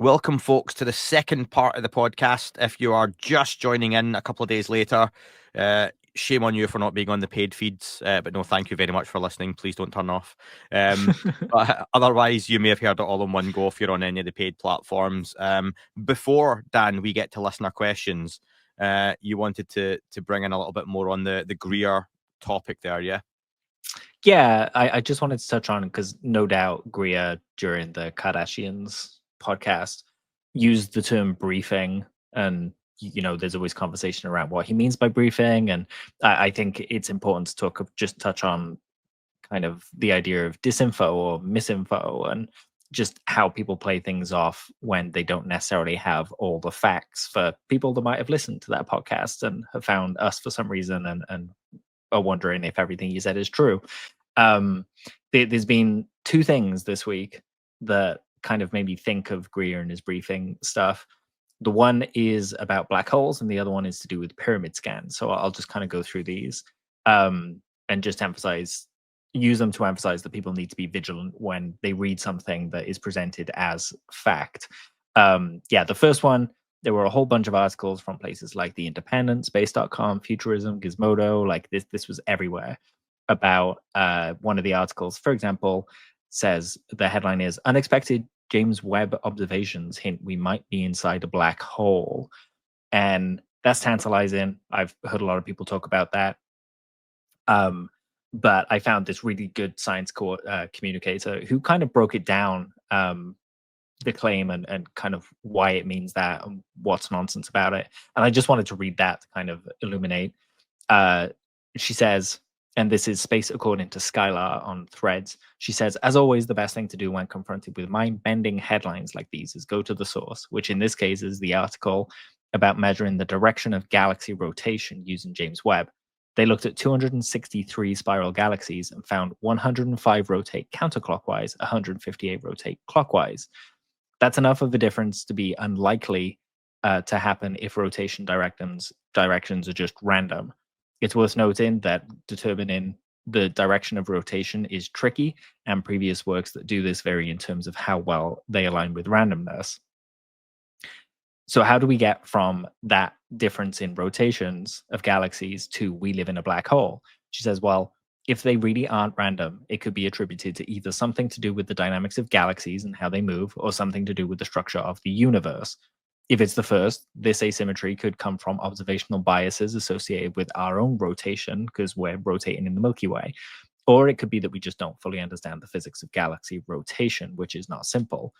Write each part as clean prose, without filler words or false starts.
Welcome, folks, to the second part of the podcast. If you are just joining in a couple of days later, shame on you for not being on the paid feeds. But no, thank you very much for listening. Please don't turn off. But otherwise, you may have heard it all in one go if you're on any of the paid platforms. Before, Dan, we get to listener questions, you wanted to bring in a little bit more on the Greer topic there, yeah? Yeah, I just wanted to touch on, because no doubt Greer during the Kardashians podcast used the term briefing, and there's always conversation around what he means by briefing, and I think it's important to touch on kind of the idea of disinfo or misinfo, and just how people play things off when they don't necessarily have all the facts, for people that might have listened to that podcast and have found us for some reason and are wondering if everything you said is true. There's been two things this week that kind of made me think of Greer and his briefing stuff. The one is about black holes, and the other one is to do with pyramid scans. So I'll just kind of go through these and just use them to emphasize that people need to be vigilant when they read something that is presented as fact. The first one, there were a whole bunch of articles from places like The Independent, Space.com, Futurism, Gizmodo. Like this was everywhere about one of the articles, for example, says the headline is "Unexpected James Webb Observations Hint We Might Be Inside a Black Hole." And that's tantalizing. I've heard a lot of people talk about that. But I found this really good science communicator who kind of broke it down, the claim and kind of why it means that and what's nonsense about it. And I just wanted to read that to kind of illuminate. She says, and this is Space According to Skylar on Threads. She says, as always, the best thing to do when confronted with mind-bending headlines like these is go to the source, which in this case is the article about measuring the direction of galaxy rotation using James Webb. They looked at 263 spiral galaxies and found 105 rotate counterclockwise, 158 rotate clockwise. That's enough of a difference to be unlikely to happen if rotation directions are just random. It's worth noting that determining the direction of rotation is tricky, and previous works that do this vary in terms of how well they align with randomness. So how do we get from that difference in rotations of galaxies to we live in a black hole? She says, well, if they really aren't random, it could be attributed to either something to do with the dynamics of galaxies and how they move, or something to do with the structure of the universe. If it's the first, this asymmetry could come from observational biases associated with our own rotation, because we're rotating in the Milky Way. Or it could be that we just don't fully understand the physics of galaxy rotation, which is not simple.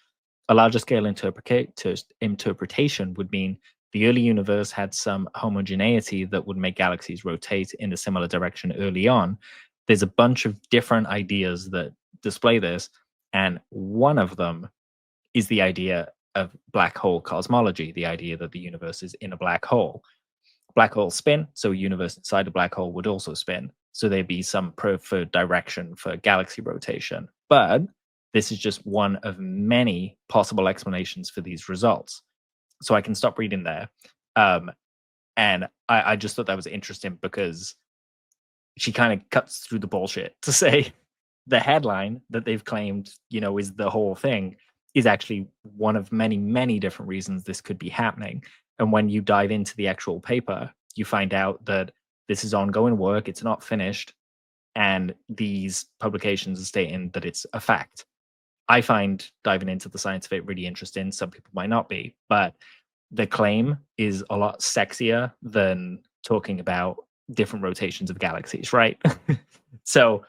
A larger scale interpretation would mean the early universe had some homogeneity that would make galaxies rotate in a similar direction early on. There's a bunch of different ideas that display this, and one of them is the idea of black hole cosmology, the idea that the universe is in a black hole. Black holes spin, so a universe inside a black hole would also spin. So there'd be some preferred direction for galaxy rotation. But this is just one of many possible explanations for these results. So I can stop reading there. And I just thought that was interesting because she kind of cuts through the bullshit to say the headline that they've claimed, is the whole thing, is actually one of many, many different reasons this could be happening. And when you dive into the actual paper, you find out that this is ongoing work, it's not finished, and these publications are stating that it's a fact. I find diving into the science of it really interesting. Some people might not be, but the claim is a lot sexier than talking about different rotations of galaxies, right? So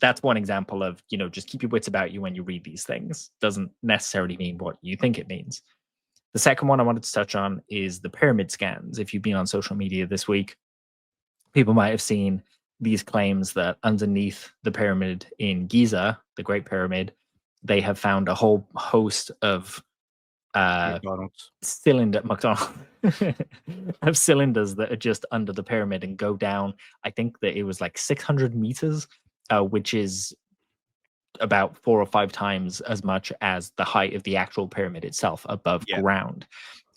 that's one example of, just keep your wits about you when you read these things. Doesn't necessarily mean what you think it means. The second one I wanted to touch on is the pyramid scans. If you've been on social media this week, people might have seen these claims that underneath the pyramid in Giza, the Great Pyramid, they have found a whole host of cylinders that are just under the pyramid and go down. I think that it was like 600 meters, which is about 4 or 5 times as much as the height of the actual pyramid itself above ground.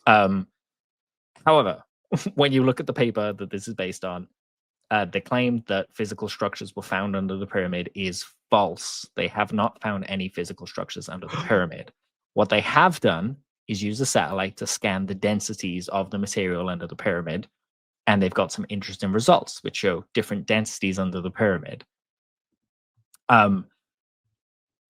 However, when you look at the paper that this is based on, the claim that physical structures were found under the pyramid is false. They have not found any physical structures under the pyramid. What they have done is use a satellite to scan the densities of the material under the pyramid, and they've got some interesting results which show different densities under the pyramid.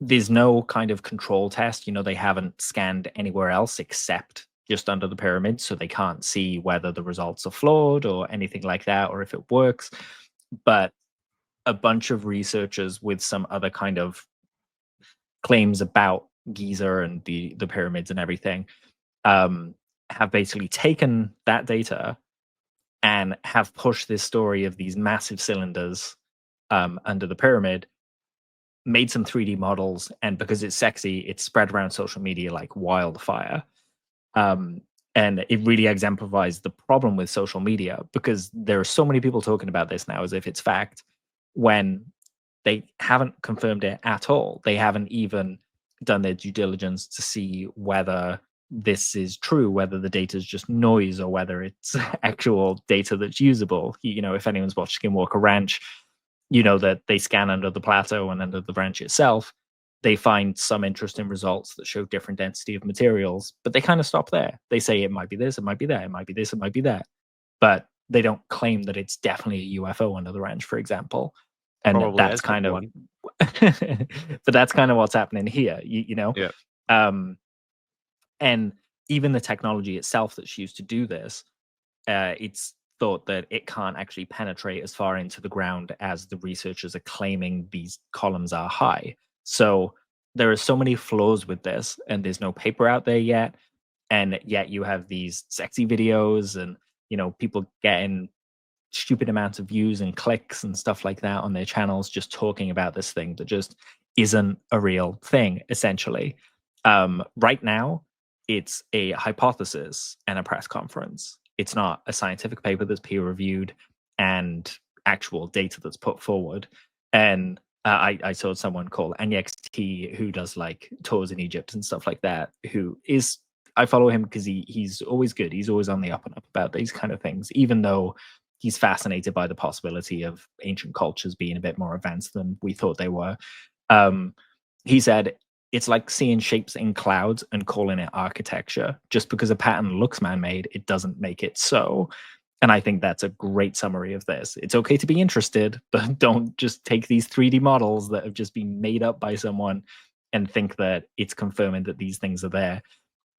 There's no kind of control test. They haven't scanned anywhere else except just under the pyramid, so they can't see whether the results are flawed or anything like that, or if it works. But a bunch of researchers with some other kind of claims about Giza and the pyramids and everything have basically taken that data and have pushed this story of these massive cylinders under the pyramid, made some 3D models, and because it's sexy, it's spread around social media like wildfire. And it really exemplifies the problem with social media, because there are so many people talking about this now as if it's fact, when they haven't confirmed it at all. They haven't even done their due diligence to see whether this is true, whether the data is just noise or whether it's actual data that's usable. If anyone's watched Skinwalker Ranch, that they scan under the plateau and under the ranch itself. They find some interesting results that show different density of materials, but they kind of stop there. They say it might be this, it might be that, it might be this, it might be that. But they don't claim that it's definitely a UFO under the ranch, for example. And Probably that's is, kind of, but that's kind of what's happening here, Yeah. And even the technology itself that's used to do this, it's thought that it can't actually penetrate as far into the ground as the researchers are claiming these columns are high. So there are so many flaws with this, and there's no paper out there yet. And yet you have these sexy videos and, people getting stupid amounts of views and clicks and stuff like that on their channels just talking about this thing that just isn't a real thing, essentially. Right now, it's a hypothesis and a press conference. It's not a scientific paper that's peer reviewed and actual data that's put forward. And I saw someone called AnyXT who does like tours in Egypt and stuff like that, I follow him because he's always good. He's always on the up and up about these kind of things, even though he's fascinated by the possibility of ancient cultures being a bit more advanced than we thought they were. He said, it's like seeing shapes in clouds and calling it architecture. Just because a pattern looks man-made, it doesn't make it so. And I think that's a great summary of this. It's okay to be interested, but don't just take these 3D models that have just been made up by someone and think that it's confirming that these things are there.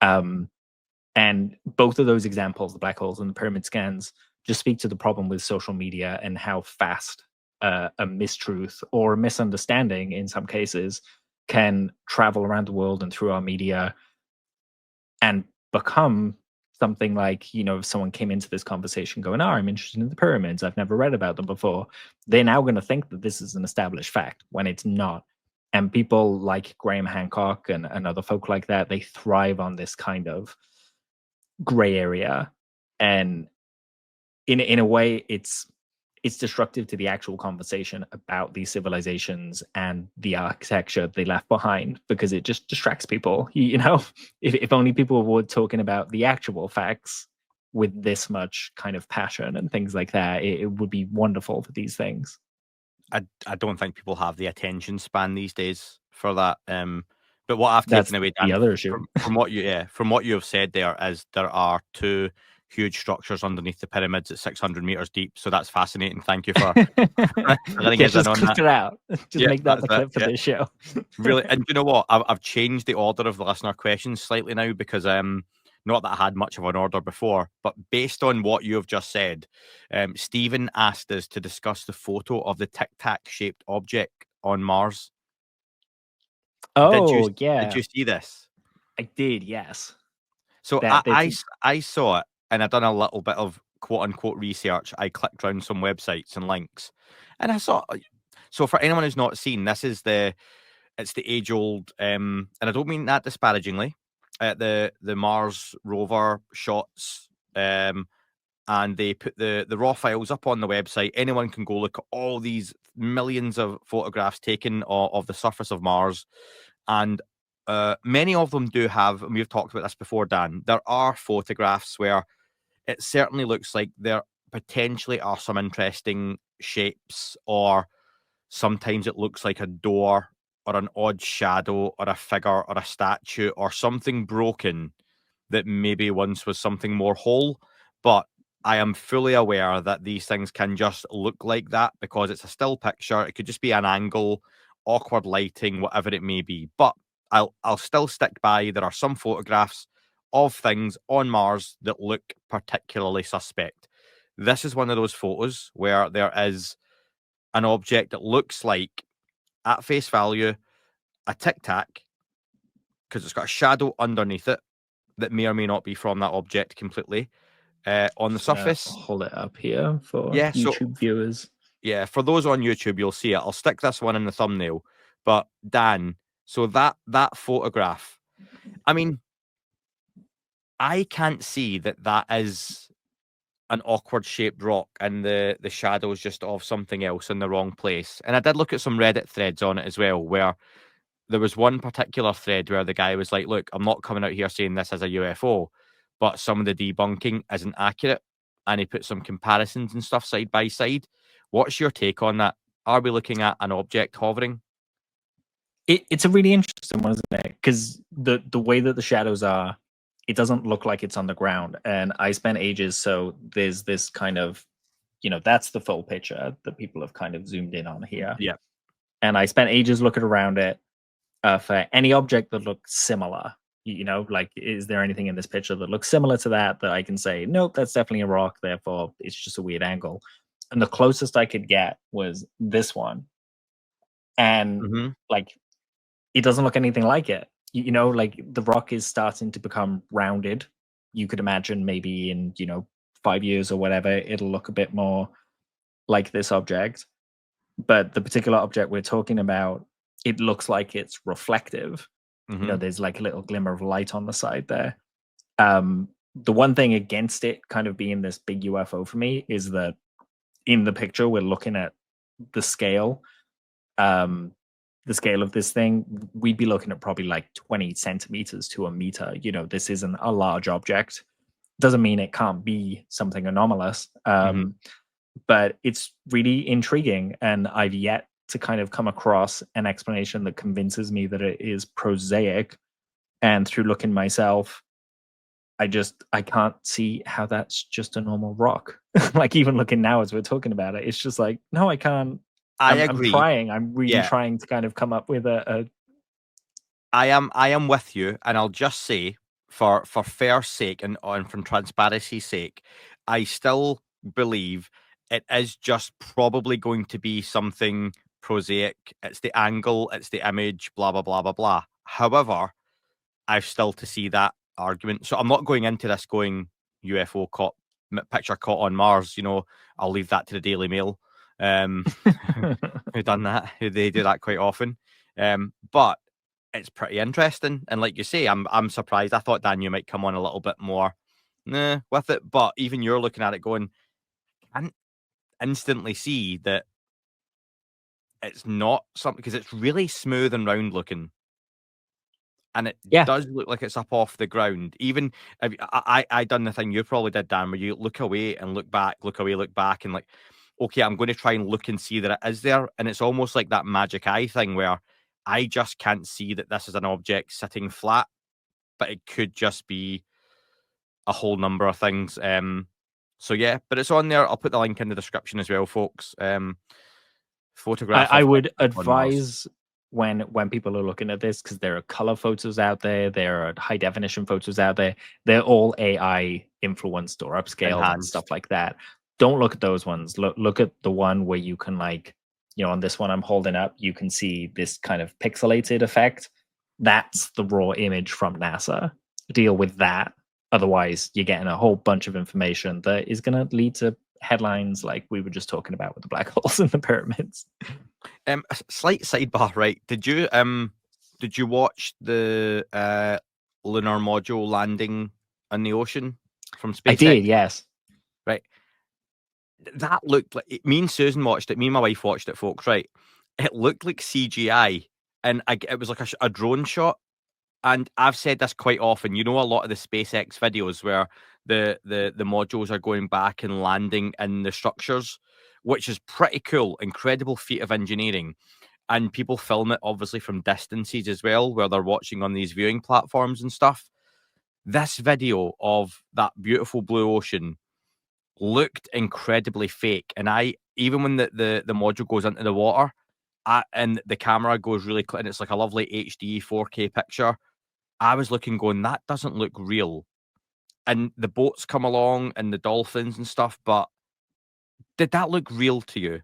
And both of those examples, the black holes and the pyramid scans, just speak to the problem with social media and how fast a mistruth or a misunderstanding in some cases can travel around the world and through our media and become something like, if someone came into this conversation going, I'm interested in the pyramids, I've never read about them before, they're now going to think that this is an established fact when it's not. And people like Graham Hancock and other folk like that, they thrive on this kind of gray area. And in a way, it's destructive to the actual conversation about these civilizations and the architecture they left behind, because it just distracts people. If only people were talking about the actual facts with this much kind of passion and things like that, it would be wonderful for these things. I don't think people have the attention span these days for that. But what I've taken away, Dan, the other issue from what you have said there, is there are two huge structures underneath the pyramids at 600 meters deep. So that's fascinating. Thank you for letting us in on clip that. it out. Just make that the clip for this show. Really, and you know what? I've changed the order of the listener questions slightly now because not that I had much of an order before, but based on what you have just said, Stephen asked us to discuss the photo of the Tic Tac shaped object on Mars. Oh, Did you see this? I did, yes. So I saw it, and I've done a little bit of quote unquote research. I clicked around some websites and links, and I saw. So for anyone who's not seen, it's the age old, and I don't mean that disparagingly. The Mars rover shots, and they put the raw files up on the website. Anyone can go look at all these millions of photographs taken of the surface of Mars, and many of them do have, and we've talked about this before, Dan, there are photographs where it certainly looks like there potentially are some interesting shapes, or sometimes it looks like a door or an odd shadow or a figure or a statue or something broken that maybe once was something more whole. But I am fully aware that these things can just look like that because it's a still picture. It could just be an angle, awkward lighting, whatever it may be. But I'll still stick by there are some photographs of things on Mars that look particularly suspect. This is one of those photos where there is an object that looks like, at face value, a Tic Tac, because it's got a shadow underneath it that may or may not be from that object completely. On the Just gonna surface, hold it up here for yeah. YouTube viewers. Yeah, for those on YouTube, you'll see it. I'll stick this one in the thumbnail. But Dan, so that photograph, I mean, I can't see that is an awkward shaped rock and the shadows just of something else in the wrong place. And I did look at some Reddit threads on it as well, where there was one particular thread where the guy was like, look, I'm not coming out here saying this is a UFO, but some of the debunking isn't accurate. And he put some comparisons and stuff side by side. What's your take on that? Are we looking at an object hovering? It's a really interesting one, isn't it? Because the way that the shadows are, it doesn't look like it's on the ground. And I spent ages, so there's this kind of, that's the full picture that people have kind of zoomed in on here. Yeah. And I spent ages looking around it for any object that looks similar. Like, is there anything in this picture that looks similar to that I can say, nope, that's definitely a rock, therefore it's just a weird angle. And the closest I could get was this one. And like, it doesn't look anything like it. Like the rock is starting to become rounded. You could imagine maybe in, 5 years or whatever, it'll look a bit more like this object. But the particular object we're talking about, it looks like it's reflective. There's like a little glimmer of light on the side there. The one thing against it kind of being this big UFO for me is that in the picture, we're looking at the scale. The scale of this thing, we'd be looking at probably like 20 centimeters to a meter. This isn't a large object. Doesn't mean it can't be something anomalous. But it's really intriguing. And I've yet to kind of come across an explanation that convinces me that it is prosaic. And through looking myself, I can't see how that's just a normal rock. Like even looking now as we're talking about it, it's just like, no, I can't. I agree. I'm really trying to kind of come up with a. I am with you, and I'll just say, for fair sake and from transparency's sake, I still believe it is just probably going to be something prosaic. It's the angle, it's the image, blah blah blah blah blah. However, I've still to see that argument. So I'm not going into this going UFO picture caught on Mars. I'll leave that to the Daily Mail. Who done that? Who they do that quite often. But it's pretty interesting, and like you say, I'm surprised. I thought Dan, you might come on a little bit more with it, but even you're looking at it going, I can instantly see that it's not something, because it's really smooth and round looking, and it does look like it's up off the ground. Even if I done the thing you probably did, Dan, where you look away and look back, look away, look back, and like, okay, I'm going to try and look and see that it is there. And it's almost like that magic eye thing where I just can't see that this is an object sitting flat, but it could just be a whole number of things. So yeah, but it's on there. I'll put the link in the description as well, folks. Photograph. I would advise when people are looking at this, because there are color photos out there, there are high definition photos out there. They're all AI influenced or upscaled and stuff like that. Don't look at those ones. Look at the one where you can, like, on this one I'm holding up, you can see this kind of pixelated effect. That's the raw image from NASA. Deal with that. Otherwise, you're getting a whole bunch of information that is going to lead to headlines like we were just talking about with the black holes and the pyramids. A slight sidebar, right? Did you watch the lunar module landing in the ocean from SpaceX? I did, yes. Right. That looked like, me and Susan watched it. Me and my wife watched it, folks. Right. It looked like CGI, and it was like a drone shot. And I've said this quite often. A lot of the SpaceX videos where the modules are going back and landing in the structures, which is pretty cool. Incredible feat of engineering. and people film it obviously from distances as well, where they're watching on these viewing platforms and stuff. This video of that beautiful blue ocean looked incredibly fake, and even when the module goes into the water, and the camera goes really clear, and it's like a lovely HD 4K picture, I was looking going, that doesn't look real. And the boats come along and the dolphins and stuff, but did that look real to you?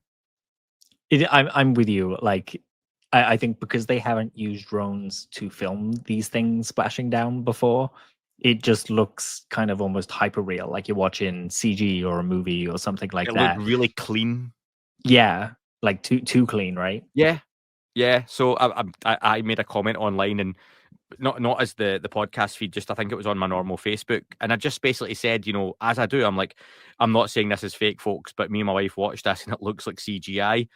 I'm with you. Like, I think because they haven't used drones to film these things splashing down before, it just looks kind of almost hyper real, like you're watching CG or a movie or something like It looked that. really clean. Yeah, like too clean, right? Yeah, yeah. So I made a comment online, and not as the podcast feed, just I think it was on my normal Facebook, and I just basically said, as I do, I'm like, I'm not saying this is fake, folks, but me and my wife watched this and it looks like CGI.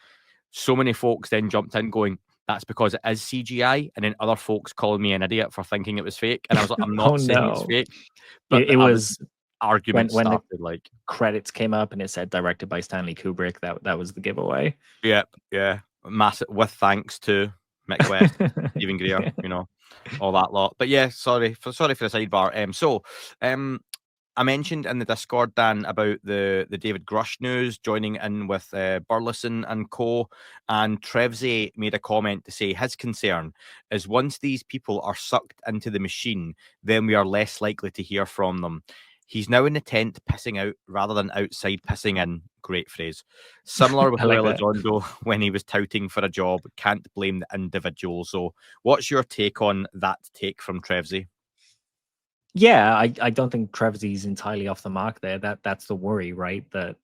So many folks then jumped in going, that's because it is CGI, and then other folks called me an idiot for thinking it was fake, and I was like, I'm Oh not saying it's no. fake, but It I was was arguments when the started like, credits came up and it said directed by Stanley Kubrick. That was the giveaway. yeah, massive, with thanks to Mick West, Stephen Greer, all that lot. But yeah, sorry for the sidebar. I mentioned in the Discord, Dan, about the David Grusch news joining in with Burleson and co. And Trevsey made a comment to say his concern is once these people are sucked into the machine, then we are less likely to hear from them. He's now in the tent pissing out rather than outside pissing in. Great phrase. Similar with I like that. Elizondo when he was touting for a job. Can't blame the individual. So what's your take on that take from Trevsey? Yeah, I don't think Trevsey's entirely off the mark there. That's the worry, right? That,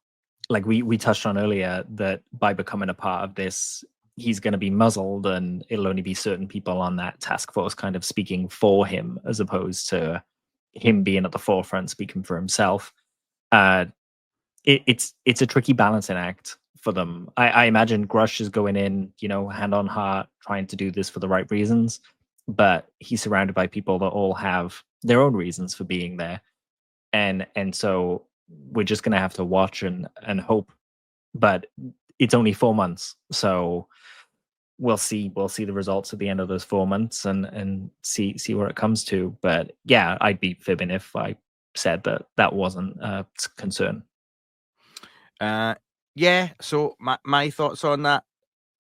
like we touched on earlier, that by becoming a part of this, he's going to be muzzled, and it'll only be certain people on that task force kind of speaking for him, as opposed to him being at the forefront speaking for himself. It's a tricky balancing act for them. I imagine Grusch is going in, hand on heart, trying to do this for the right reasons, but he's surrounded by people that all have their own reasons for being there, and so we're just gonna have to watch and hope. But it's only 4 months, so we'll see the results at the end of those 4 months and see where it comes to. But yeah, I'd be fibbing if I said that wasn't a concern. Yeah, so my thoughts on that,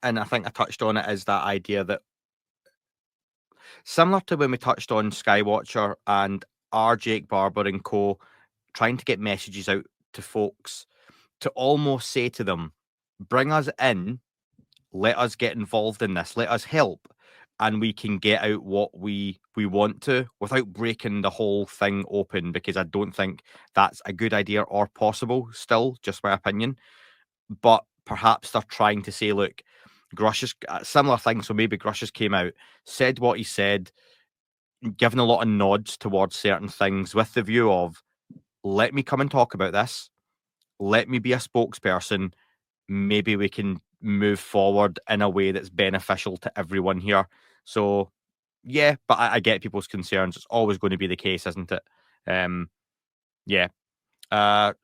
and I think I touched on it, is that idea that similar to when we touched on Skywatcher and our Jake Barber and co. trying to get messages out to folks to almost say to them, bring us in, let us get involved in this, let us help, and we can get out what we want to without breaking the whole thing open, because I don't think that's a good idea or possible, still, just my opinion. But perhaps they're trying to say, look, Grusch is similar thing. So maybe Grusch has came out, said what he said, given a lot of nods towards certain things with the view of, let me come and talk about this. Let me be a spokesperson. Maybe we can move forward in a way that's beneficial to everyone here. So, yeah, but I get people's concerns. It's always going to be the case, isn't it? Yeah.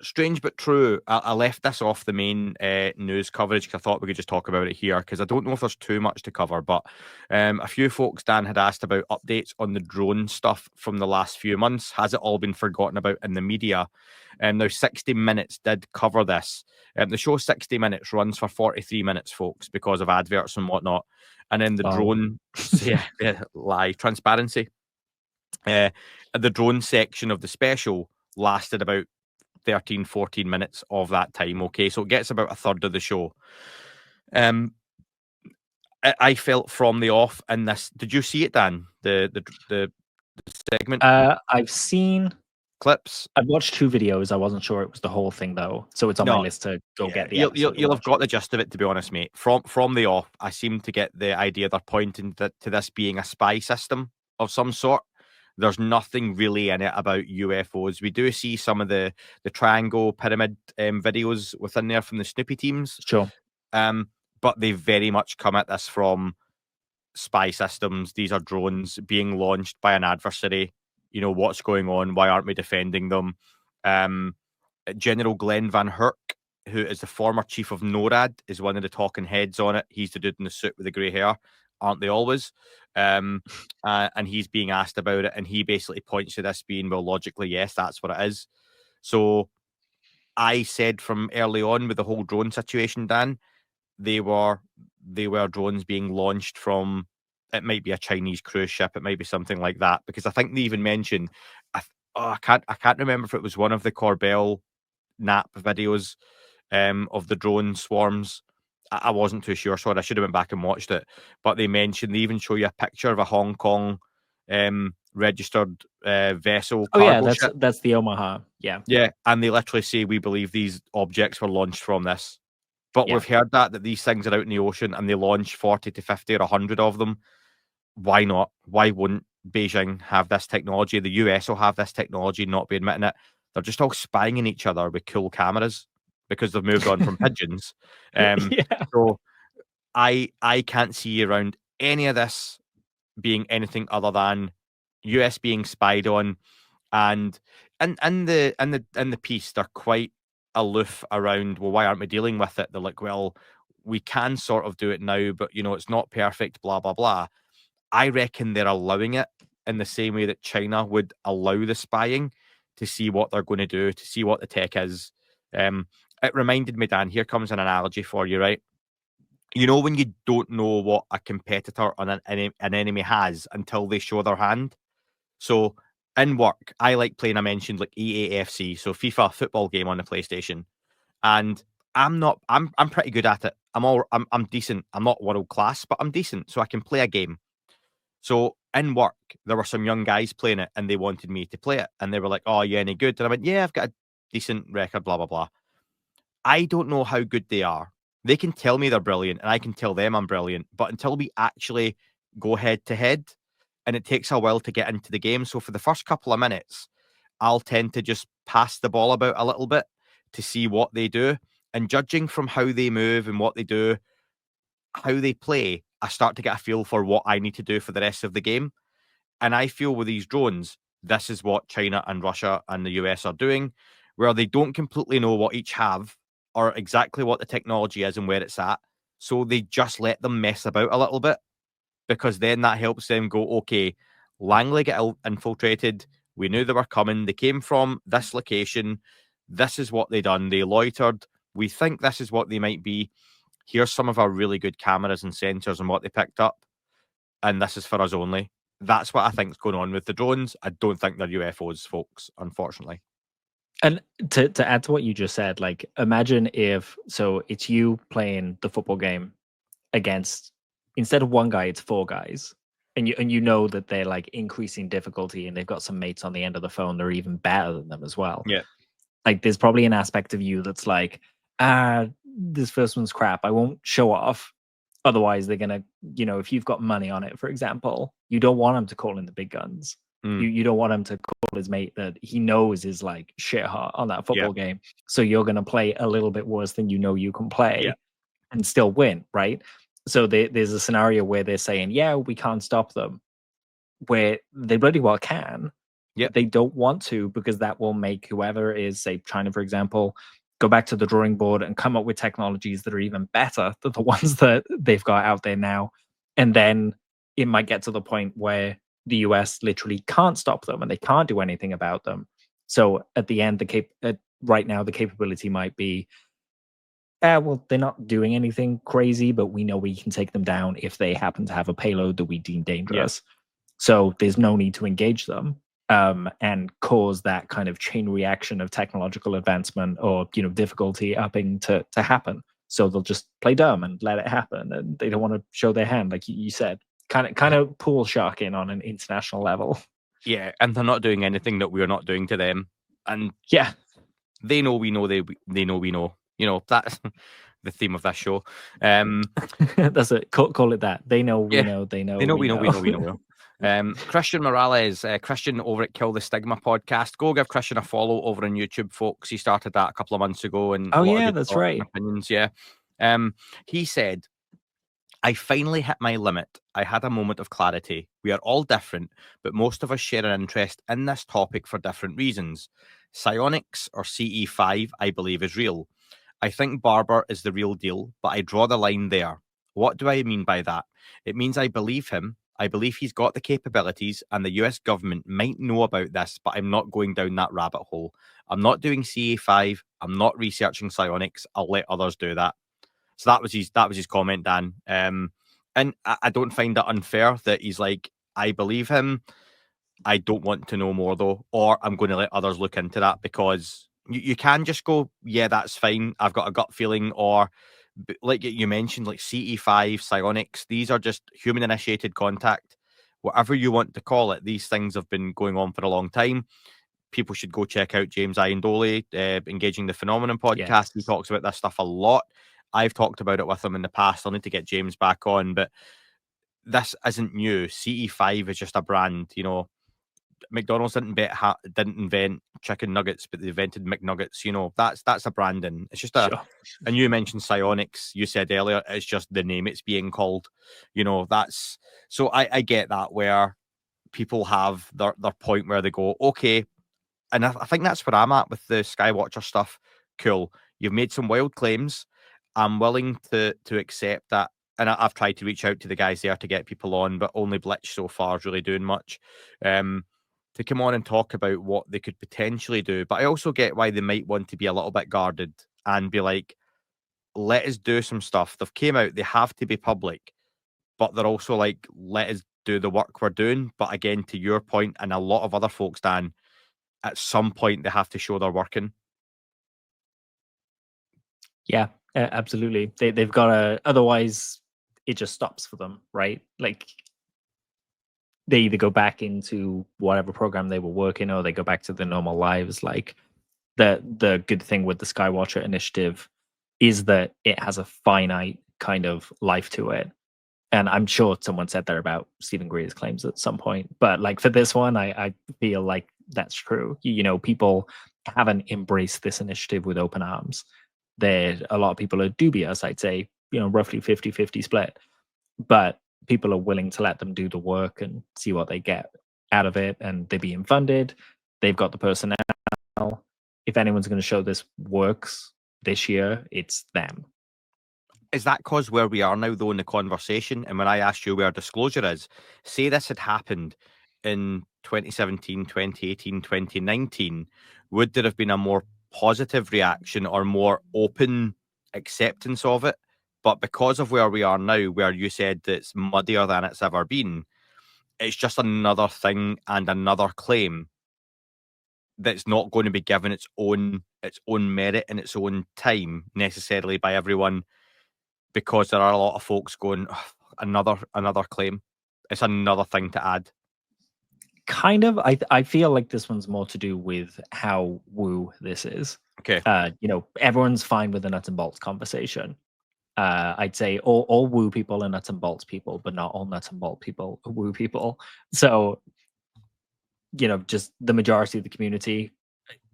Strange but true. I left this off the main news coverage because I thought we could just talk about it here, because I don't know if there's too much to cover. But a few folks, Dan, had asked about updates on the drone stuff from the last few months. Has it all been forgotten about in the media? Now, 60 Minutes did cover this. The show 60 Minutes runs for 43 minutes, folks, because of adverts and whatnot. And then the Wow. drone, lie, transparency. The drone section of the special lasted about 13, 14 minutes of that time. Okay, so it gets about a third of the show. I felt from the off in this. Did you see it, Dan? The segment I've seen clips. I've watched 2 videos. I wasn't sure it was the whole thing though, so it's on my No, list to go get the you'll episode. you'll have got the gist of it, to be honest, mate. From the off, I seem to get the idea they're pointing to this being a spy system of some sort. There's nothing really in it about UFOs. We do see some of the triangle pyramid videos within there from the Snoopy teams. Sure. But they very much come at this from spy systems. These are drones being launched by an adversary. What's going on? Why aren't we defending them? General Glenn Van Herk who is the former chief of NORAD, is one of the talking heads on it. He's the dude in the suit with the grey hair, aren't they always? And he's being asked about it, and he basically points to this being, well, logically, yes, that's what it is. So I said from early on with the whole drone situation, Dan, they were drones being launched from, it might be a Chinese cruise ship, it might be something like that, because I think they even mentioned, I can't remember if it was one of the Corbell nap videos of the drone swarms. I wasn't too sure, sorry, I should have went back and watched it. But they mentioned, they even show you a picture of a Hong Kong registered vessel cargo ship. That's the Omaha. Yeah. Yeah, and they literally say, we believe these objects were launched from this. But we've heard that these things are out in the ocean and they launch 40 to 50 or 100 of them. Why not? Why wouldn't Beijing have this technology? The US will have this technology, not be admitting it. They're just all spying on each other with cool cameras because they've moved on from pigeons. So I can't see around any of this being anything other than US being spied on, and the piece, they're quite aloof around, well, why aren't we dealing with it? They're like, well, we can sort of do it now, but it's not perfect, blah blah blah. I reckon they're allowing it in the same way that China would allow the spying, to see what they're going to do, to see what the tech is. It reminded me, Dan, here comes an analogy for you, right? You know when you don't know what a competitor or an enemy has until they show their hand? So in work, I like playing, I mentioned, like EAFC, so FIFA football game on the PlayStation. And I'm pretty good at it. I'm decent. I'm not world class, but I'm decent, so I can play a game. So in work, there were some young guys playing it and they wanted me to play it. And they were like, oh, you any good? And I went, yeah, I've got a decent record, blah, blah, blah. I don't know how good they are. They can tell me they're brilliant and I can tell them I'm brilliant. But until we actually go head to head, and it takes a while to get into the game. So for the first couple of minutes, I'll tend to just pass the ball about a little bit to see what they do. And judging from how they move and what they do, how they play, I start to get a feel for what I need to do for the rest of the game. And I feel with these drones, this is what China and Russia and the US are doing, where they don't completely know what each have or exactly what the technology is and where it's at. So they just let them mess about a little bit, because then that helps them go, okay, Langley get infiltrated. We knew they were coming. They came from this location. This is what they done. They loitered. We think this is what they might be. Here's some of our really good cameras and sensors and what they picked up. And this is for us only. That's what I think is going on with the drones. I don't think they're UFOs, folks, unfortunately. And to add to what you just said, like, imagine if, so it's you playing the football game against, instead of one guy, it's four guys. And you know that they're like increasing difficulty and they've got some mates on the end of the phone that are even better than them as well. Yeah. Like, there's probably an aspect of you that's like, this first one's crap. I won't show off. Otherwise, they're going to, if you've got money on it, for example, you don't want him to call in the big guns. You don't want him to call his mate that he knows is like shit hot on that football game. So you're going to play a little bit worse than you can play and still win, right? So there's a scenario where they're saying, yeah, we can't stop them, where they bloody well can. They don't want to, because that will make whoever is, say, China, for example, go back to the drawing board and come up with technologies that are even better than the ones that they've got out there now. And then it might get to the point where the US literally can't stop them and they can't do anything about them. So at the end, right now, the capability might be, well, they're not doing anything crazy, but we know we can take them down if they happen to have a payload that we deem dangerous. So there's no need to engage them and cause that kind of chain reaction of technological advancement or difficulty upping to happen. So they'll just play dumb and let it happen, and they don't want to show their hand, like you said. Kind of pool sharking on an international level. Yeah, and they're not doing anything that we're not doing to them. And they know we know they know we know. That's the theme of that show. That's it. Call it that. They know we know. They know we know. Christian Morales, Christian over at Kill the Stigma podcast. Go give Christian a follow over on YouTube, folks. He started that a couple of months ago. And that's right. Opinions, he said, I finally hit my limit. I had a moment of clarity. We are all different, but most of us share an interest in this topic for different reasons. Psionics, or CE5, I believe, is real. I think Barber is the real deal, but I draw the line there. What do I mean by that? It means I believe him. I believe he's got the capabilities, and the US government might know about this, but I'm not going down that rabbit hole. I'm not doing CA5. I'm not researching psionics. I'll let others do that. So that was his comment, Dan. And I don't find it unfair that he's like, I believe him. I don't want to know more though, or I'm going to let others look into that, because you can just go, yeah, that's fine. I've got a gut feeling, or like you mentioned, like CE5, psionics. These are just human initiated contact, whatever you want to call it. These things have been going on for a long time. People should go check out James Iandoli, Engaging the Phenomenon podcast. He Yes. talks about this stuff a lot. I've talked about it with him in the past. I'll need to get James back on, but this isn't new. CE5 is just a brand, McDonald's didn't invent chicken nuggets, but they invented McNuggets. That's a branding. It's just Sure. and you mentioned psionics. You said earlier it's just the name it's being called. That's so I get that, where people have their point where they go, okay, and I think that's where I'm at with the Skywatcher stuff. Cool, you've made some wild claims. I'm willing to accept that, and I've tried to reach out to the guys there to get people on, but only Blitch so far is really doing much. To come on and talk about what they could potentially do. But I also get why they might want to be a little bit guarded and be like, let us do some stuff. They've came out, they have to be public, but they're also like, let us do the work we're doing. But again, to your point, and a lot of other folks, Dan, at some point they have to show they're working. Yeah, absolutely. They've got to, otherwise it just stops for them, right? Like they either go back into whatever program they were working, or they go back to their normal lives. Like the good thing with the Skywatcher initiative is that it has a finite kind of life to it. And I'm sure someone said that about Stephen Greer's claims at some point. But like for this one, I feel like that's true. People haven't embraced this initiative with open arms. A lot of people are dubious, I'd say, roughly 50-50 split. But people are willing to let them do the work and see what they get out of it. And they're being funded. They've got the personnel. If anyone's going to show this works this year, it's them. Is that because where we are now, though, in the conversation? And when I asked you where disclosure is, say this had happened in 2017, 2018, 2019, would there have been a more positive reaction or more open acceptance of it? But because of where we are now, where you said it's muddier than it's ever been, it's just another thing and another claim that's not going to be given its own merit and its own time necessarily by everyone, because there are a lot of folks going, "Ugh, another claim. It's another thing to add." Kind of. I feel like this one's more to do with how woo this is. Okay. Everyone's fine with the nuts and bolts conversation. I'd say all woo people are nuts and bolts people, but not all nuts and bolt people are woo people. So, just the majority of the community,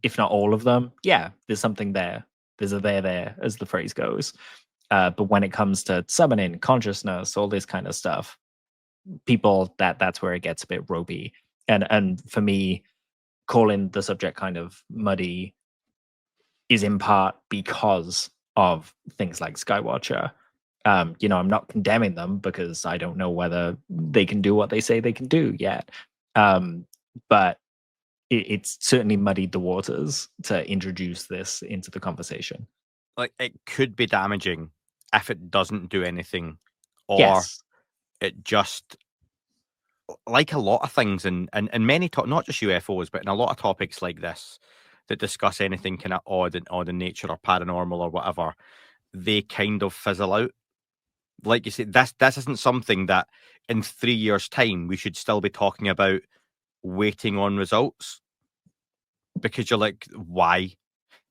if not all of them, yeah, there's something there. There's a there, as the phrase goes. But when it comes to summoning, consciousness, all this kind of stuff, people, that's where it gets a bit ropey. And for me, calling the subject kind of muddy is in part because of things like Skywatcher. I'm not condemning them because I don't know whether they can do what they say they can do yet. But it's certainly muddied the waters to introduce this into the conversation. Like, it could be damaging if it doesn't do anything, or Yes. it just, like a lot of things, and many not just UFOs, but in a lot of topics like this that discuss anything kind of odd in nature or paranormal or whatever, they kind of fizzle out. Like you said, this isn't something that in 3 years' time we should still be talking about waiting on results, because you're like, why?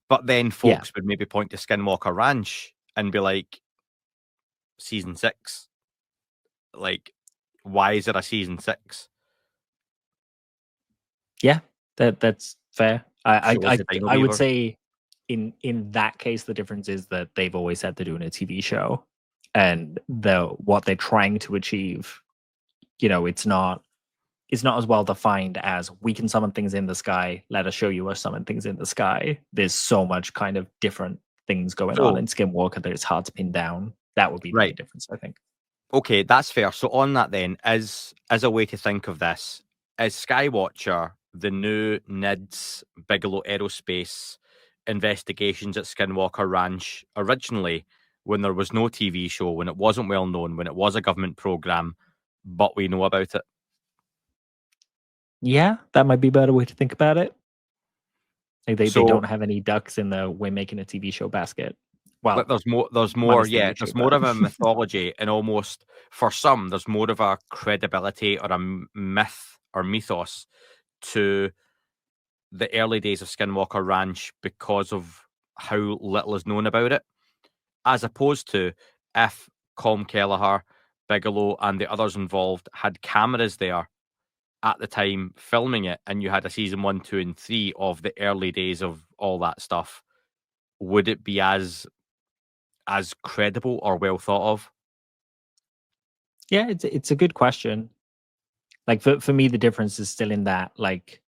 But then Yeah. folks would maybe point to Skinwalker Ranch and be like, season 6. Like, why is it a season 6? Yeah, that's fair. So was the Dino I would Beaver. say in that case, the difference is that they've always said they're doing a TV show, and what they're trying to achieve, it's not as well defined as we can summon things in the sky. Let us show you us summon things in the sky. There's so much kind of different things going on So- in Skinwalker that it's hard to pin down. That would be the Right. main difference, I think. Okay, that's fair. So on that then, as a way to think of this, is Skywatcher the new NIDS Bigelow Aerospace investigations at Skinwalker Ranch originally, when there was no TV show, when it wasn't well known, when it was a government program, but we know about it? Yeah, that might be a better way to think about it. Like they So- don't have any ducks in the we're making a TV show basket. Well, But there's more, minus the yeah, YouTube, there's more but- of a mythology, and almost for some, there's more of a credibility or a myth or mythos to the early days of Skinwalker Ranch because of how little is known about it, as opposed to if Colm Kelleher, Bigelow, and the others involved had cameras there at the time filming it, and you had a season 1, 2, and 3 of the early days of all that stuff, would it be as credible or well thought of? Yeah, it's a good question. Like for me, the difference is still in that, like,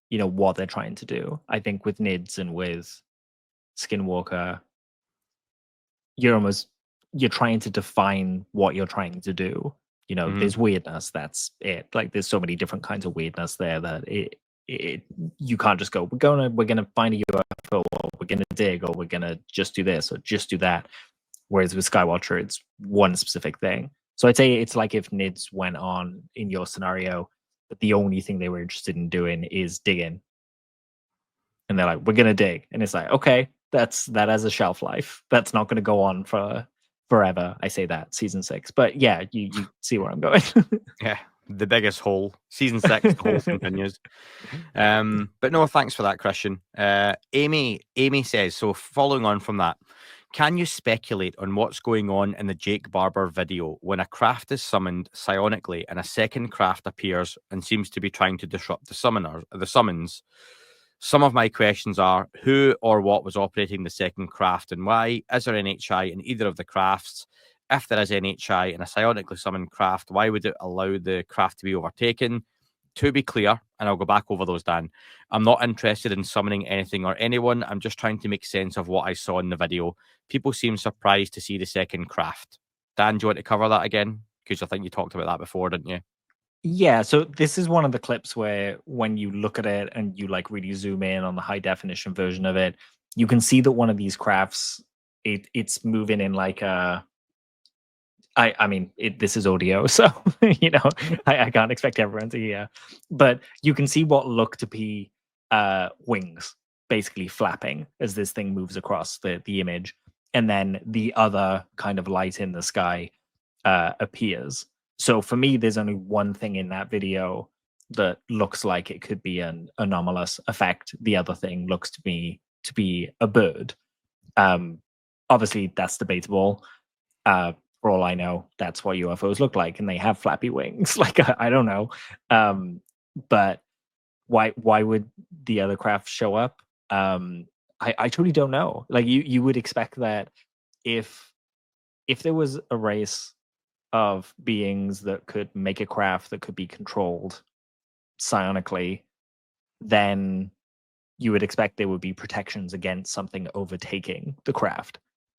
you know, what they're trying to do. I think with NIDS and with Skinwalker, you're trying to define what you're trying to do. You know, Mhm. there's weirdness. That's it. Like, there's so many different kinds of weirdness there that it you can't just go, we're gonna find a UFO, or we're gonna dig, or we're gonna just do this or just do that. Whereas with Skywatcher, it's one specific thing. So I'd say it's like if NIDS went on in your scenario, but the only thing they were interested in doing is digging. And they're like, we're gonna dig. And it's like, okay, that has a shelf life. That's not gonna go on for forever. I say that, season 6. But yeah, you see where I'm going. Yeah, the biggest hole. Season 6, the hole continues. But no, thanks for that, Christian. Amy says, so following on from that, can you speculate on what's going on in the Jake Barber video when a craft is summoned psionically and a second craft appears and seems to be trying to disrupt the summons? Some of my questions are, who or what was operating the second craft and why? Is there NHI in either of the crafts? If there is NHI in a psionically summoned craft, why would it allow the craft to be overtaken? To be clear, and I'll go back over those, Dan, I'm not interested in summoning anything or anyone. I'm just trying to make sense of what I saw in the video. People seem surprised to see the second craft. Dan, do you want to cover that again? Because I think you talked about that before, didn't you? Yeah, so this is one of the clips where when you look at it and you like really zoom in on the high definition version of it, you can see that one of these crafts, it's moving in like a I mean, this is audio, so you know, I can't expect everyone to hear, but you can see what look to be wings basically flapping as this thing moves across the image, and then the other kind of light in the sky appears. So for me, there's only one thing in that video that looks like it could be an anomalous effect. The other thing looks to be a bird. Obviously, that's debatable. For all I know, that's what UFOs look like, and they have flappy wings. Like I don't know, but why would the other craft show up? I truly don't know. Like you would expect that if there was a race of beings that could make a craft that could be controlled psionically, then you would expect there would be protections against something overtaking the craft.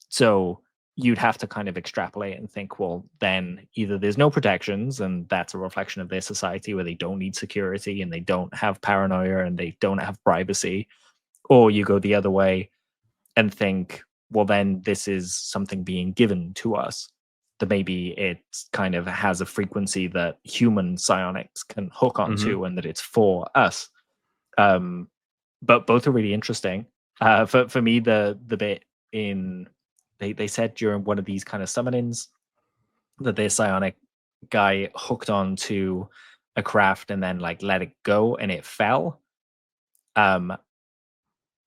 So you'd have to kind of extrapolate and think, well, then either there's no protections, and that's a reflection of their society where they don't need security and they don't have paranoia and they don't have privacy, or you go the other way and think, well, then this is something being given to us, that maybe it kind of has a frequency that human psionics can hook onto and that it's for us. But both are really interesting. For me, the bit in they said during one of these kind of summonings that their psionic guy hooked on to a craft and then like let it go and it fell.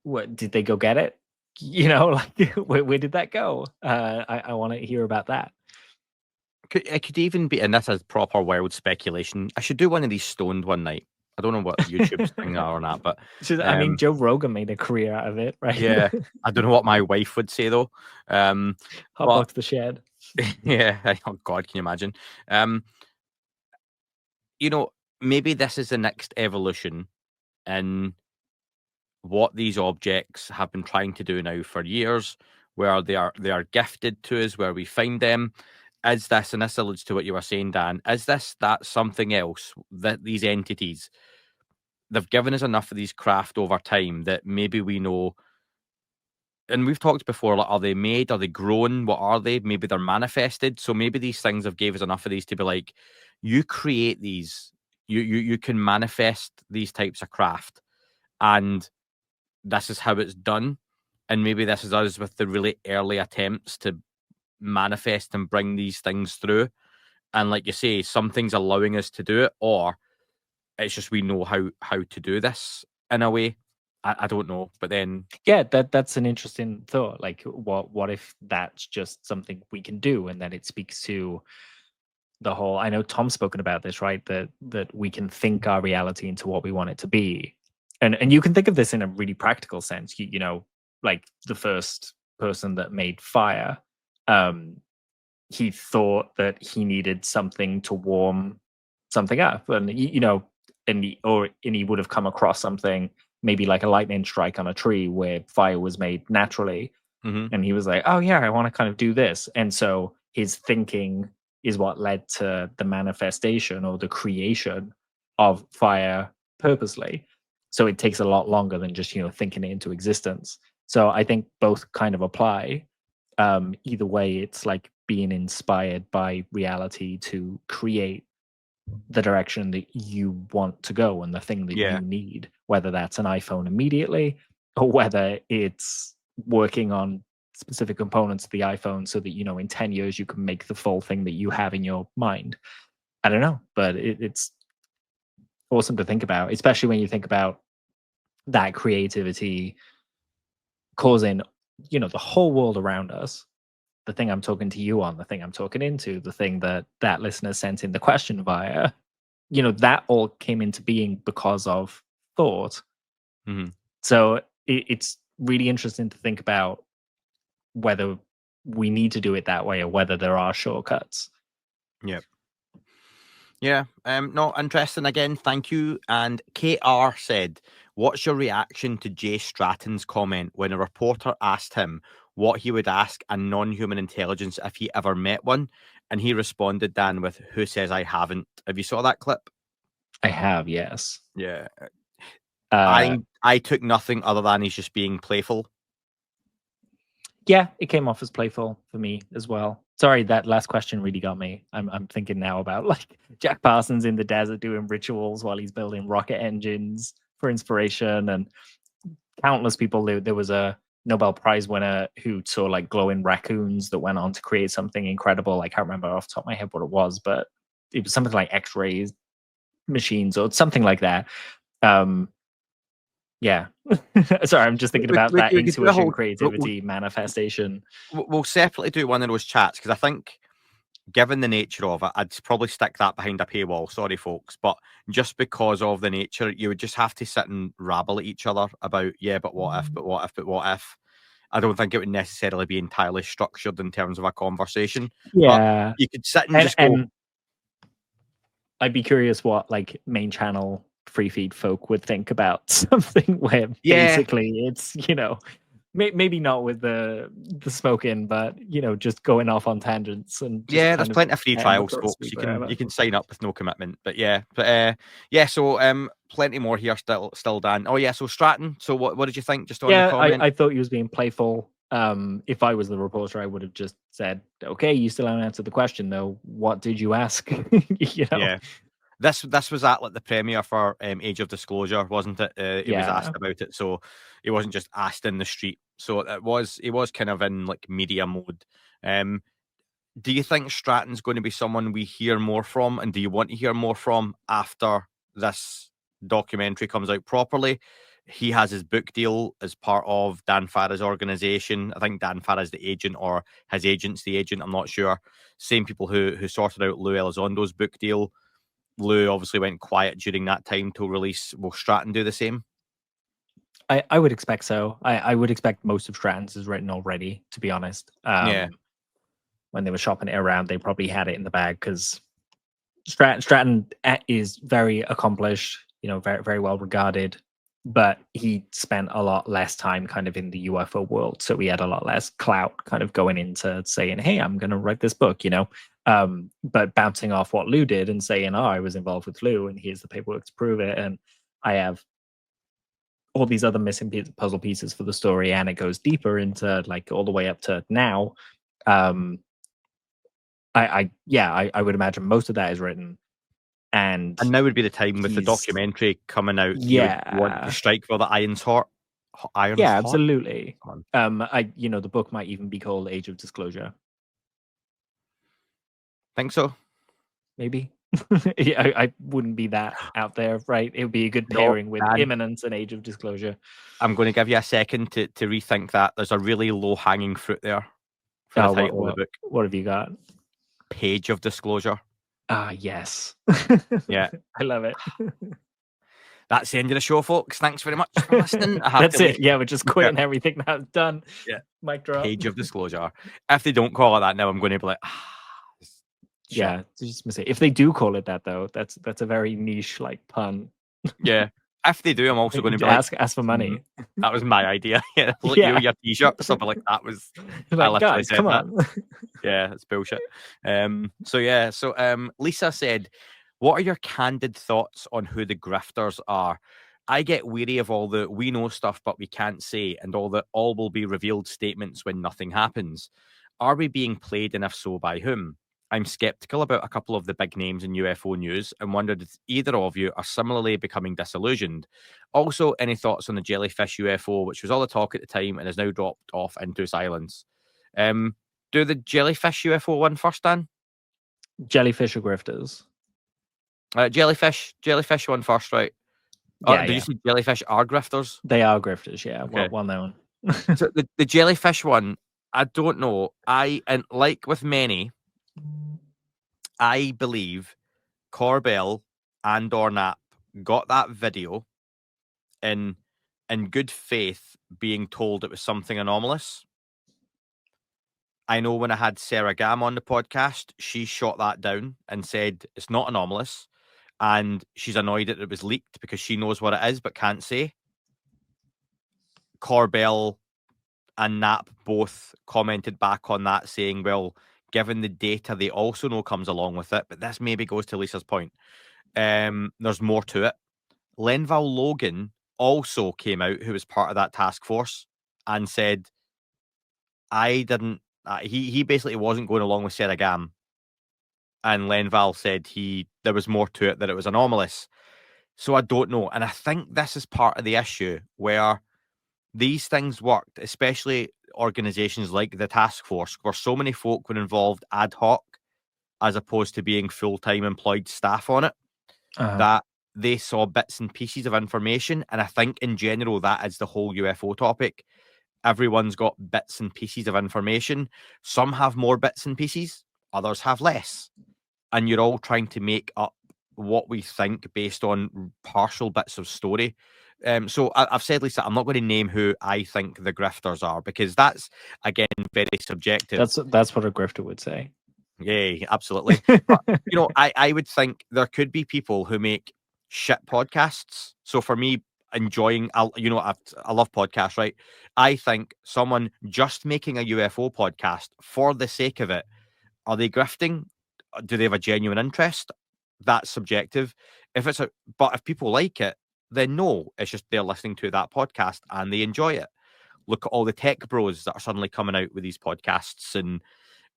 What did they go get it? You know, like where did that go? I want to hear about that. It could even be, and this is proper wild speculation. I should do one of these stoned one night. I don't know what YouTube's thing are or not, but I mean, Joe Rogan made a career out of it, right? yeah, I don't know what my wife would say though. Hotbox the shed. Yeah, oh God, can you imagine? You know, maybe this is the next evolution in what these objects have been trying to do now for years, where they are gifted to us, where we find them. Is this, and this alludes to what you were saying, Dan, is this that something else that these entities, they've given us enough of these craft over time that maybe we know, and we've talked before, like, are they made? Are they grown? What are they? Maybe they're manifested. So maybe these things have gave us enough of these to be like, you create these, you can manifest these types of craft, and this is how it's done. And maybe this is us with the really early attempts to manifest and bring these things through. And like you say, something's allowing us to do it, or it's just we know how to do this in a way. I don't know. But then Yeah, that's an interesting thought. Like, what if that's just something we can do, and then it speaks to the whole. I know Tom's spoken about this, right? That we can think our reality into what we want it to be, and you can think of this in a really practical sense. You know, like the first person that made fire, he thought that he needed something to warm something up, and you know, and he would have come across something maybe like a lightning strike on a tree where fire was made naturally, mhm, and he was like, oh yeah, I want to kind of do this. And so his thinking is what led to the manifestation or the creation of fire purposely. So it takes a lot longer than just, you know, thinking it into existence. So I think both kind of apply. Either way, it's like being inspired by reality to create the direction that you want to go and the thing that yeah, you need, whether that's an iPhone immediately or whether it's working on specific components of the iPhone so that, you know, in 10 years you can make the full thing that you have in your mind. I don't know, but it's awesome to think about, especially when you think about that creativity causing, you know, the whole world around us. The thing I'm talking to you on, the thing I'm talking into, the thing that that listener sent in the question via, you know, that all came into being because of thought. mhm, So it's really interesting to think about whether we need to do it that way or whether there are shortcuts. yeah. Yeah, no, interesting again. Thank you. And KR said, "What's your reaction to Jay Stratton's comment when a reporter asked him what he would ask a non-human intelligence if he ever met one?" And he responded, Dan, with, "Who says I haven't?" Have you saw that clip? I have, yes. Yeah, Uh, I took nothing other than he's just being playful. yeah, it came off as playful for me as well. Sorry, that last question really got me. I'm thinking now about like Jack Parsons in the desert doing rituals while he's building rocket engines for inspiration, and countless people. There was a Nobel Prize winner who saw like glowing raccoons that went on to create something incredible. I can't remember off the top of my head what it was, but it was something like X-rays machines or something like that. Um, yeah. Sorry, I'm just thinking about that We could do a intuition, whole. creativity, manifestation. We'll separately do one of those chats because I think, given the nature of it, I'd probably stick that behind a paywall. Sorry, folks, but just because of the nature, you would just have to sit and rabble at each other about, yeah, but what if, but what if, but what if. I don't think it would necessarily be entirely structured in terms of a conversation, but Yeah. you could sit and And just go, I'd be curious what like main channel free feed folk would think about something where yeah, basically it's, you know, maybe not with the smoking, but you know, just going off on tangents and just yeah. There's kind of plenty of free letting the trials, thoughts folks. speak You wherever. can sign up with no commitment, but yeah, yeah. So plenty more here still, Dan. Oh yeah, so Stratton. So what did you think just on the Yeah, comment? I thought he was being playful. If I was the reporter, I would have just said, "Okay, you still haven't answered the question, though. What did you ask?" you know? Yeah. This was at like the premiere for Age of Disclosure, wasn't it? He was asked Yeah. about it, so he wasn't just asked in the street. So he was kind of in like media mode. Um, do you think Stratton's going to be someone we hear more from, and do you want to hear more from after this documentary comes out properly? He has his book deal as part of Dan Farah's organization. I think Dan Farah's the agent, or his agent's the agent. I'm not sure. Same people who sorted out Lou Elizondo's book deal. Lou obviously went quiet during that time to release. Will Stratton do the same? I would expect so. I would expect most of Stratton's is written already, to be honest. Yeah, When they were shopping it around, they probably had it in the bag because Stratton is very accomplished, you know, very, very well regarded. but he spent a lot less time kind of in the UFO world, so he had a lot less clout kind of going into saying, hey, I'm going to write this book, but bouncing off what Lou did and saying, oh, I was involved with Lou and here's the paperwork to prove it, and I have all these other missing puzzle pieces for the story, and it goes deeper into like all the way up to now. I would imagine most of that is written. And now would be the time with the documentary coming out. You would want to strike while the iron's hot. Yeah, absolutely. Hot? The book might even be called Age of Disclosure. Think so? Maybe. Yeah, I wouldn't be that out there, right? It would be a good pairing with Imminence and Age of Disclosure. I'm going to give you a second to rethink that. There's a really low-hanging fruit there for the title of the book. What have you got? Page of Disclosure. Ah, yes. Yeah. I love it. That's the end of the show, folks. Thanks very much for listening. That's it. Yeah, we're just quitting everything now. Done. Yeah. Mic drop. Page of Disclosure. If they don't call it that now, I'm going to be like, yeah, just say if they do call it that though, that's a very niche like pun. Yeah. If they do, I'm also going to be ask for money. That was my idea. Yeah, look, you your t-shirt, something like that was. Like, guys, come on. Yeah, that's bullshit. So Lisa said, "What are your candid thoughts on who the grifters are? I get weary of all the we know stuff but we can't say, and all the all will be revealed statements when nothing happens. Are we being played, and if so, by whom? I'm skeptical about a couple of the big names in UFO news and wondered if either of you are similarly becoming disillusioned. Also, any thoughts on the jellyfish UFO, which was all the talk at the time and has now dropped off into silence? Do the jellyfish UFO one first, Dan? Jellyfish or grifters? Jellyfish one first, right? Yeah, did you see jellyfish are grifters? They are grifters, yeah. Okay. Well known. So the jellyfish one, I don't know. And like with many, I believe Corbell and or Knapp got that video in good faith, being told it was something anomalous. I know when I had Sarah Gam on the podcast, she shot that down and said it's not anomalous, and she's annoyed that it was leaked because she knows what it is but can't say. Corbell and Knapp both commented back on that, saying, well, given the data they also know comes along with it, but this maybe goes to Lisa's point. There's more to it. Lenval Logan also came out, who was part of that task force, and said, I didn't, he basically wasn't going along with Sarah Gam. And Lenval said there was more to it, that it was anomalous. So I don't know. And I think this is part of the issue where these things worked, especially organizations like the task force, where so many folk were involved ad hoc as opposed to being full-time employed staff on it, that they saw bits and pieces of information. And I think in general, that is the whole UFO topic. Everyone's got bits and pieces of information. Some have more bits and pieces, others have less. And you're all trying to make up what we think based on partial bits of story. So I've said, Lisa, I'm not going to name who I think the grifters are, because that's, again, very subjective. That's what a grifter would say. Yeah, absolutely. But, I would think there could be people who make shit podcasts. So for me, enjoying, I love podcasts, right? I think someone just making a UFO podcast for the sake of it, are they grifting? Do they have a genuine interest? That's subjective. But if people like it, then no, it's just they're listening to that podcast and they enjoy it. Look at all the tech bros that are suddenly coming out with these podcasts. And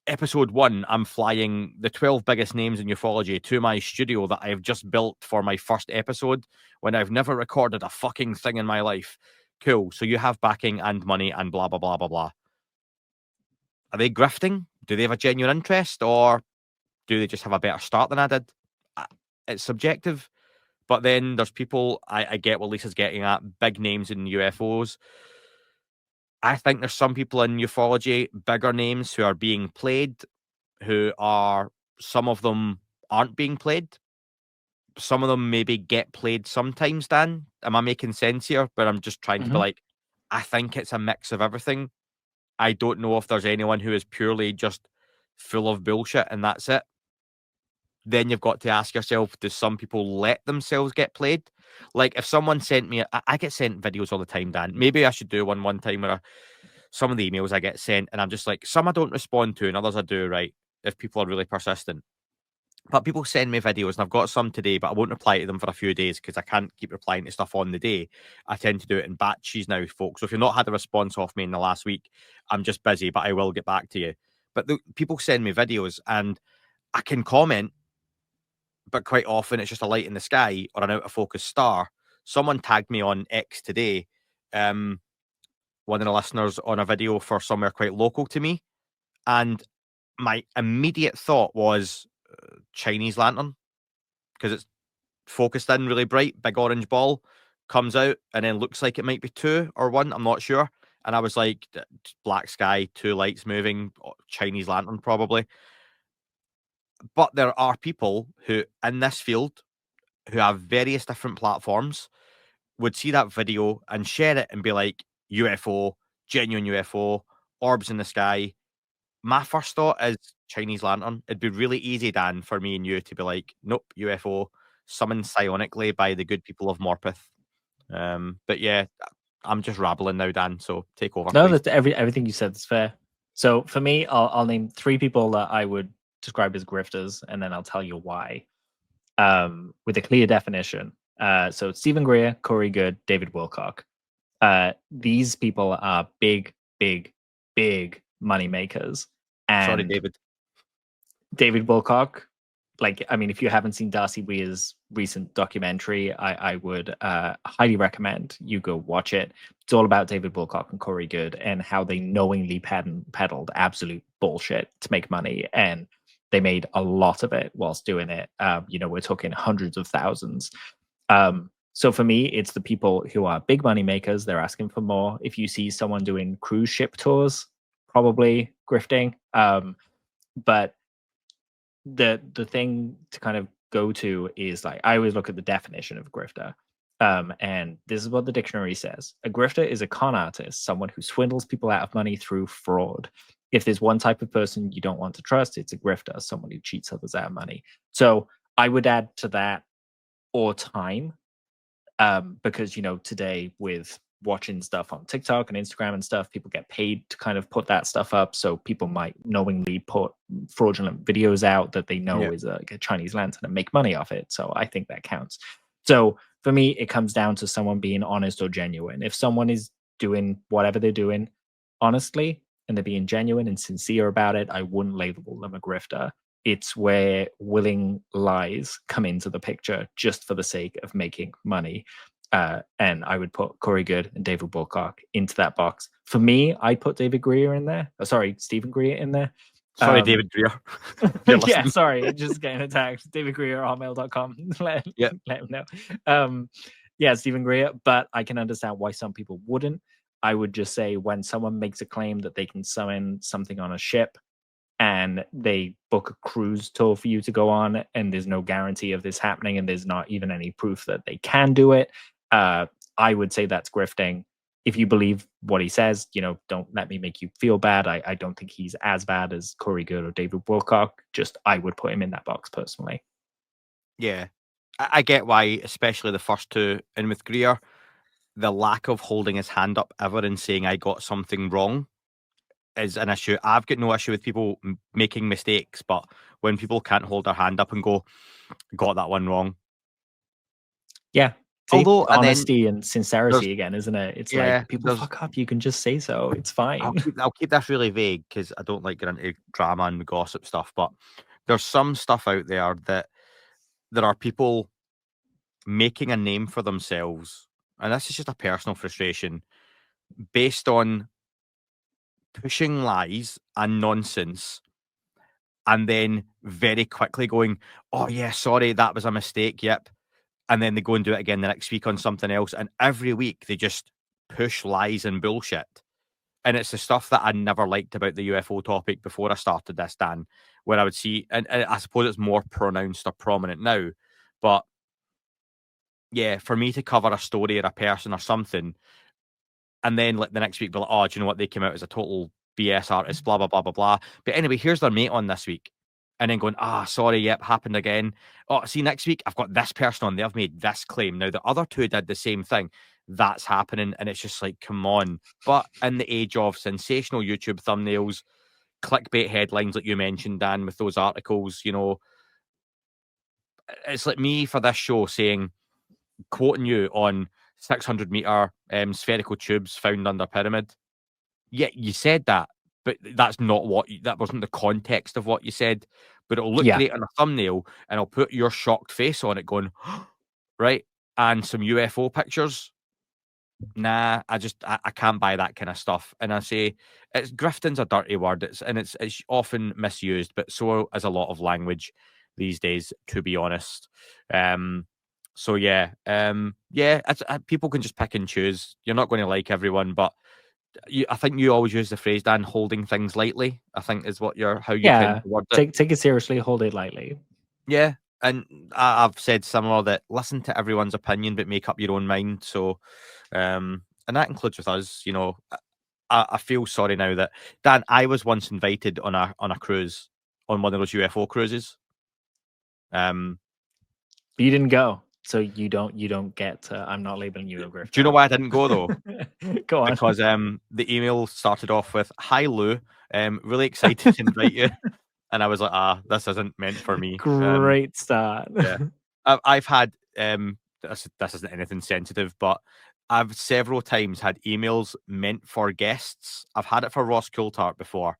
episode 1, I'm flying the 12 biggest names in ufology to my studio that I have just built for my first episode when I've never recorded a fucking thing in my life. Cool. So you have backing and money and blah, blah, blah, blah, blah. Are they grifting? Do they have a genuine interest, or do they just have a better start than I did? It's subjective. But then there's people, I get what Lisa's getting at, big names in UFOs. I think there's some people in ufology, bigger names, who are being played, some of them aren't being played. Some of them maybe get played sometimes, Dan. Am I making sense here? But I'm just trying to be like, I think it's a mix of everything. I don't know if there's anyone who is purely just full of bullshit and that's it. then you've got to ask yourself, do some people let themselves get played? Like if someone sent me, I get sent videos all the time, Dan. Maybe I should do one time where some of the emails I get sent, and I'm just like, some I don't respond to, and others I do, right? If people are really persistent. But people send me videos, and I've got some today, but I won't reply to them for a few days because I can't keep replying to stuff on the day. I tend to do it in batches now, folks. So if you've not had a response off me in the last week, I'm just busy, but I will get back to you. But people send me videos, and I can comment, but quite often it's just a light in the sky or an out of focus star. Someone tagged me on X today, one of the listeners, on a video for somewhere quite local to me, and my immediate thought was Chinese lantern, because it's focused in really bright, big orange ball comes out and then looks like it might be 2 or 1. I'm not sure. And I was like, black sky, 2 lights moving, Chinese lantern probably. But there are people who in this field who have various different platforms would see that video and share it and be like, UFO, genuine UFO, orbs in the sky. My first thought is Chinese lantern. It'd be really easy, Dan, for me and you to be like, nope, UFO, summoned psionically by the good people of Morpeth. But yeah, I'm just rabbling now, Dan. So take over, No, please. that's everything you said is fair. So for me, I'll name 3 people that I would describe as grifters, and then I'll tell you why. With a clear definition. So Stephen Greer, Corey Good, David Wilcock. These people are big, big, big money makers. And Sorry, David. David Wilcock, like, I mean, if you haven't seen Darcy Weir's recent documentary, I would highly recommend you go watch it. It's all about David Wilcock and Corey Good and how they knowingly peddled absolute bullshit to make money, and they made a lot of it whilst doing it. We're talking hundreds of thousands. So for me, it's the people who are big money makers. They're asking for more. If you see someone doing cruise ship tours, probably grifting. But the thing to kind of go to is, like, I always look at the definition of grifter. And this is what the dictionary says. A grifter is a con artist, someone who swindles people out of money through fraud. If there's one type of person you don't want to trust, it's a grifter, someone who cheats others out of money. So I would add to that, or time, because today, with watching stuff on TikTok and Instagram and stuff, people get paid to kind of put that stuff up. So people might knowingly put fraudulent videos out that they know is like a Chinese lantern and make money off it. So I think that counts. So for me, it comes down to someone being honest or genuine. If someone is doing whatever they're doing honestly and they're being genuine and sincere about it, I wouldn't label them a grifter. It's where willing lies come into the picture just for the sake of making money. And I would put Corey Good and David Wilcock into that box. For me, I'd put David Greer in there. Stephen Greer in there. Sorry, David Greer. Yeah, sorry, just getting attacked. David Greer, hotmail.com. let him know. Yeah, Stephen Greer, but I can understand why some people wouldn't. I would just say, when someone makes a claim that they can summon something on a ship and they book a cruise tour for you to go on, and there's no guarantee of this happening, and there's not even any proof that they can do it, I would say that's grifting. If you believe what he says, don't let me make you feel bad. I don't think he's as bad as Corey Good or David Wilcock. Just, I would put him in that box personally. Yeah, I get why, especially the first 2. And with Greer, the lack of holding his hand up ever and saying I got something wrong is an issue. I've got no issue with people making mistakes, but when people can't hold their hand up and go, got that one wrong. Yeah. See, although honesty and sincerity again, isn't it? It's like, people fuck up, you can just say so. It's fine. I'll keep this really vague because I don't like getting into drama and gossip stuff, but there's some stuff out there that there are people making a name for themselves, and this is just a personal frustration, based on pushing lies and nonsense and then very quickly going, oh yeah, sorry, that was a mistake, yep. And then they go and do it again the next week on something else. And every week they just push lies and bullshit. And it's the stuff that I never liked about the UFO topic before I started this, Dan, where I would see, and I suppose it's more pronounced or prominent now, but yeah, for me to cover a story or a person or something, and then like the next week be like, oh, do you know what? They came out as a total BS artist, blah, blah, blah, blah, blah. But anyway, here's their mate on this week. and then going, sorry, yep, happened again. Oh, see, next week I've got this person on, they've made this claim. Now the other two did the same thing. That's happening, and it's just like, come on. But in the age of sensational YouTube thumbnails, clickbait headlines, like you mentioned, Dan, with those articles, it's like me for this show saying, quoting you on 600-meter spherical tubes found under pyramid. Yeah, you said that, but that's not that wasn't the context of what you said. But it'll look great on a thumbnail, and I'll put your shocked face on it going, right? And some UFO pictures. Nah, I can't buy that kind of stuff. And I say, grifting's a dirty word. It's often misused, but so is a lot of language these days, to be honest. So yeah, people can just pick and choose. You're not going to like everyone, but I think you always use the phrase, Dan, holding things lightly, I think is how you tend to word it. Take it seriously, hold it lightly. Yeah, and I've said similar, that listen to everyone's opinion, but make up your own mind. So, and that includes with us. I feel sorry now that, Dan, I was once invited on a cruise, on one of those UFO cruises. You didn't go, so you don't get. I'm not labeling you a grifter. Do you know why I didn't go though? Go on. Because the email started off with, "Hi Lou, really excited to invite you," and I was like, this isn't meant for me. Great start. Yeah, I've had this isn't anything sensitive, but I've several times had emails meant for guests. I've had it for Ross Coulthart before.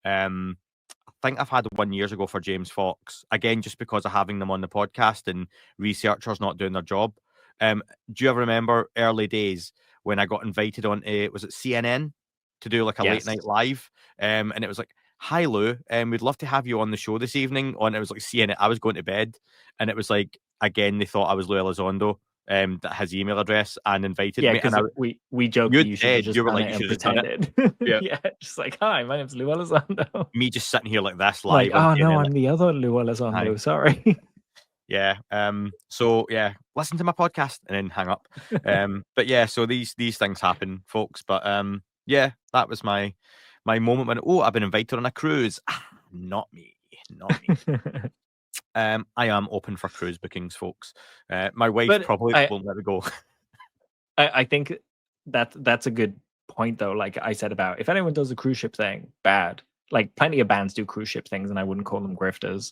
I think I've had one years ago for James Fox, again, just because of having them on the podcast and researchers not doing their job. Do you ever remember early days when I got invited on was it CNN to do like a late night live? And it was like, "Hi Lou, we'd love to have you on the show this evening." It was like CNN. I was going to bed, and it was like, again, they thought I was Lou Elizondo, that his email address, and invited me. Because and we joked that you should have just you were done like, it you and should have done it. pretended. Yeah. Just like, "Hi, my name's Lou Elizondo." Me just sitting here like this Like, live. On no, CNN, I'm the other Lou Elizondo. Hi. Sorry. Yeah. So yeah, listen to my podcast and then hang up. But yeah, so these things happen, folks. But yeah, that was my moment when I've been invited on a cruise. Not me. I am open for cruise bookings, folks. My wife probably won't let me go. I think that's a good point, though. Like I said about, if anyone does a cruise ship thing, bad. Like plenty of bands do cruise ship things, and I wouldn't call them grifters.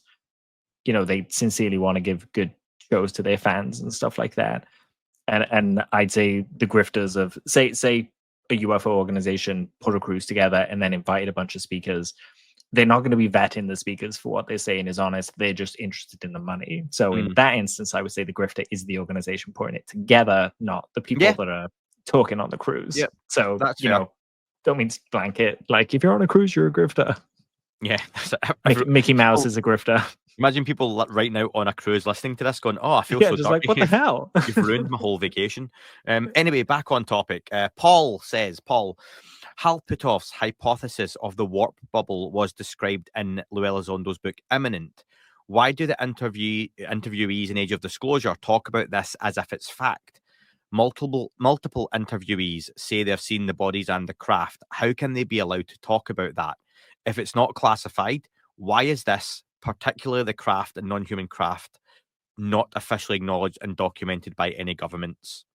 They sincerely want to give good shows to their fans and stuff like that. And I'd say the grifters of say a UFO organization put a cruise together and then invited a bunch of speakers. They're not going to be vetting the speakers for what they're saying is honest. They're just interested in the money. So in that instance, I would say the grifter is the organization putting it together, not the people that are talking on the cruise. Yep. So that's don't mean to blanket. Like, if you're on a cruise, you're a grifter. Yeah. Mickey Mouse is a grifter. Imagine people right now on a cruise listening to this going, I feel so dirty. Like, what the hell? You've ruined my whole vacation. Anyway, back on topic. Paul, Hal Putoff's hypothesis of the warp bubble was described in Lou Elizondo's book Imminent. Why do the interviewees in Age of Disclosure talk about this as if it's fact? Multiple interviewees say they've seen the bodies and the craft. How can they be allowed to talk about that? If it's not classified, why is this, particularly the craft and non-human craft, not officially acknowledged and documented by any governments?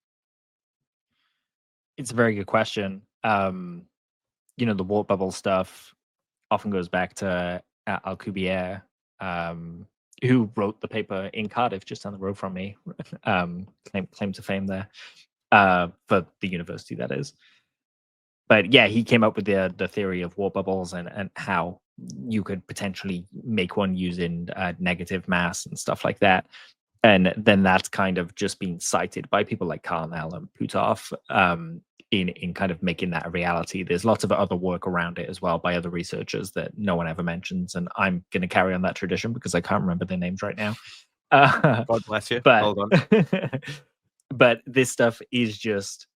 It's a very good question. The warp bubble stuff often goes back to Alcubierre, who wrote the paper in Cardiff, just down the road from me. Claim to fame there, for the university, that is. But yeah, he came up with the theory of warp bubbles and how you could potentially make one using negative mass and stuff like that. And then that's kind of just been cited by people like Carnell and Putoff in kind of making that a reality. There's lots of other work around it as well by other researchers that no one ever mentions. And I'm going to carry on that tradition because I can't remember their names right now. God bless you. But, Hold on. But this stuff is just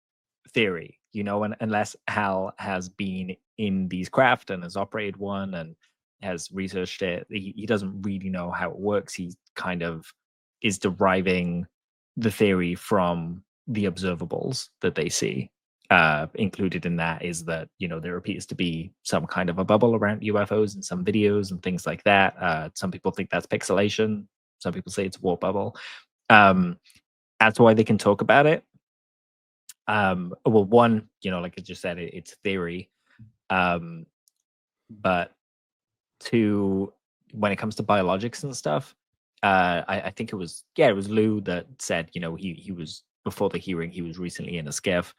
theory, and unless Hal has been in these craft and has operated one and has researched it, he doesn't really know how it works. He kind of is deriving the theory from the observables that they see. included in that is that, you know, there appears to be some kind of a bubble around UFOs in some videos and things like that. Some people think that's pixelation. Some people say it's a warp bubble. That's why they can talk about it. Well, one, you know, like I just said, it's theory. But two, when it comes to biologics and stuff, I think it was Lou that said, you know, he was, before the hearing, he was recently in a skiff,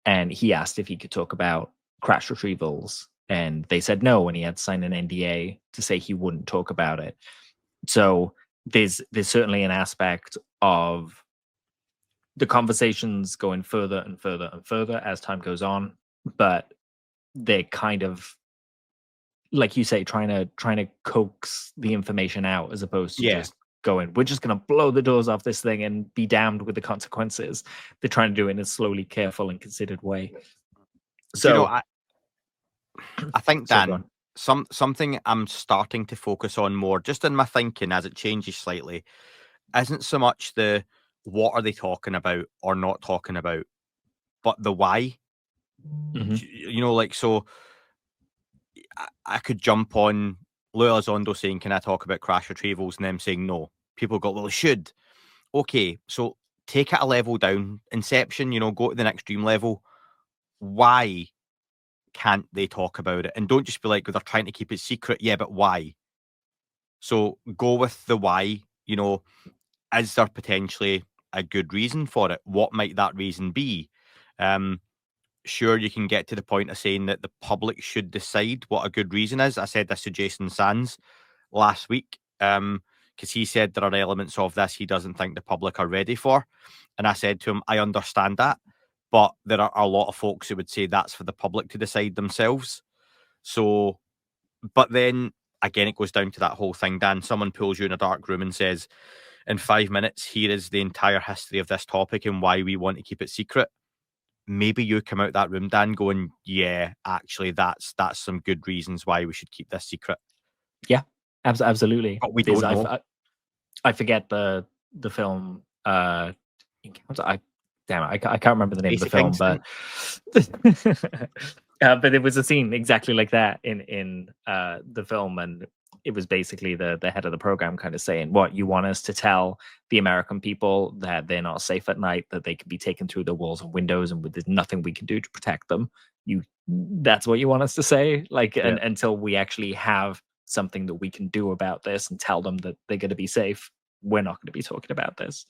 and he asked if he could talk about crash retrievals, and they said no, and he had to sign an NDA to say he wouldn't talk about it. So there's certainly an aspect of the conversations going further and further and further as time goes on, but they're kind of, like you say, trying to coax the information out as opposed to just going, we're just going to blow the doors off this thing and be damned with the consequences. They're trying to do it in a slowly, careful, and considered way. So, you know, I think, Dan, something I'm starting to focus on more, just in my thinking as it changes slightly, isn't so much the what are they talking about or not talking about, but the why. You know, like, so I could jump on Lou Elizondo saying, can I talk about crash retrievals? And them saying no. People go, well, it should. Okay, so take it a level down. Inception, you know, go to the next dream level. Why can't they talk about it? And don't just be like, they're trying to keep it secret. Yeah, but why? So go with the why. You know, is there potentially a good reason for it? What might that reason be? Sure, you can get to the point of saying that the public should decide what a good reason is. I said this to Jason Sands last week, because he said there are elements of this he doesn't think the public are ready for. And I said to him, I understand that, but there are a lot of folks who would say that's for the public to decide themselves. So, but then again, it goes down to that whole thing, Dan. Someone pulls you in a dark room and says, in 5 minutes, here is the entire history of this topic and why we want to keep it secret. Maybe you come out that room, Dan, going, yeah, actually, that's some good reasons why we should keep this secret. Yeah, absolutely. But we don't know. I forget the film. I can't remember the name of the film, but it was a scene exactly like that in the film, and it was basically the head of the program kind of saying, what, you want us to tell the American people that they're not safe at night, that they can be taken through the walls and windows and there's nothing we can do to protect them? That's what you want us to say? Like, until we actually have something that we can do about this and tell them that they're going to be safe, we're not going to be talking about this.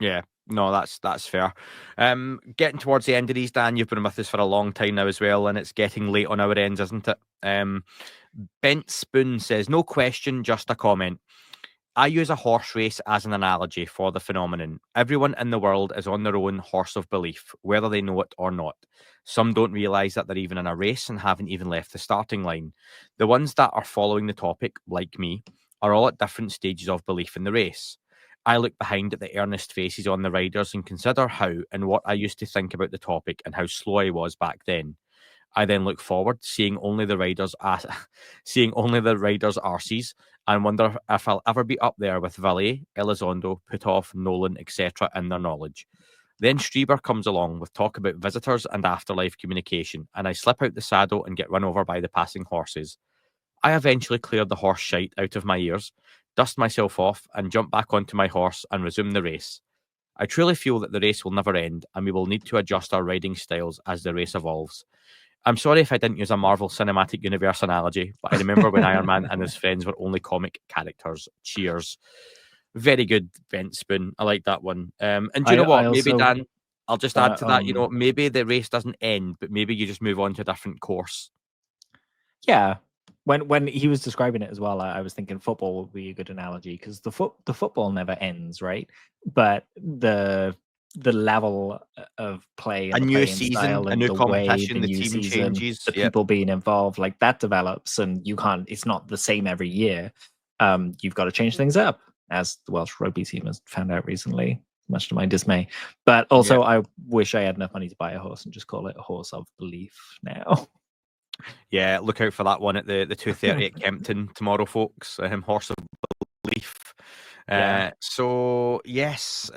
Yeah, no, that's fair. Getting towards the end of these, Dan, you've been with us for a long time now as well, and it's getting late on our ends, isn't it? Bent Spoon says, no question, just a comment. I use a horse race as an analogy for the phenomenon. Everyone in the world is on their own horse of belief, whether they know it or not. Some don't realise that they're even in a race and haven't even left the starting line. The ones that are following the topic, like me, are all at different stages of belief in the race. I look behind at the earnest faces on the riders and consider how and what I used to think about the topic and how slow I was back then. I then look forward, seeing only the riders' arses, and wonder if I'll ever be up there with Villiers, Elizondo, Putoff, Nolan, etc. in their knowledge. Then Strieber comes along with talk about visitors and afterlife communication, and I slip out the saddle and get run over by the passing horses. I eventually cleared the horse shite out of my ears, dust myself off, and jump back onto my horse and resume the race. I truly feel that the race will never end, and we will need to adjust our riding styles as the race evolves. I'm sorry if I didn't use a Marvel Cinematic Universe analogy, but I remember when Iron Man and his friends were only comic characters. Cheers. Very good, Bent Spoon. I like that one. And do you know what? Maybe, Dan, I'll just add to that. You know, maybe the race doesn't end, but maybe you just move on to a different course. Yeah. When he was describing it as well, I was thinking football would be a good analogy, because the football never ends, right? But the level of play, and a the new season, style, a new competition, the team changes, the people being involved, like that develops, and you can't. It's not the same every year. You've got to change things up, as the Welsh rugby team has found out recently, much to my dismay. But also, I wish I had enough money to buy a horse and just call it a horse of belief now. Yeah, look out for that one at the 2:30 at Kempton tomorrow, folks. Horse of belief. So yes,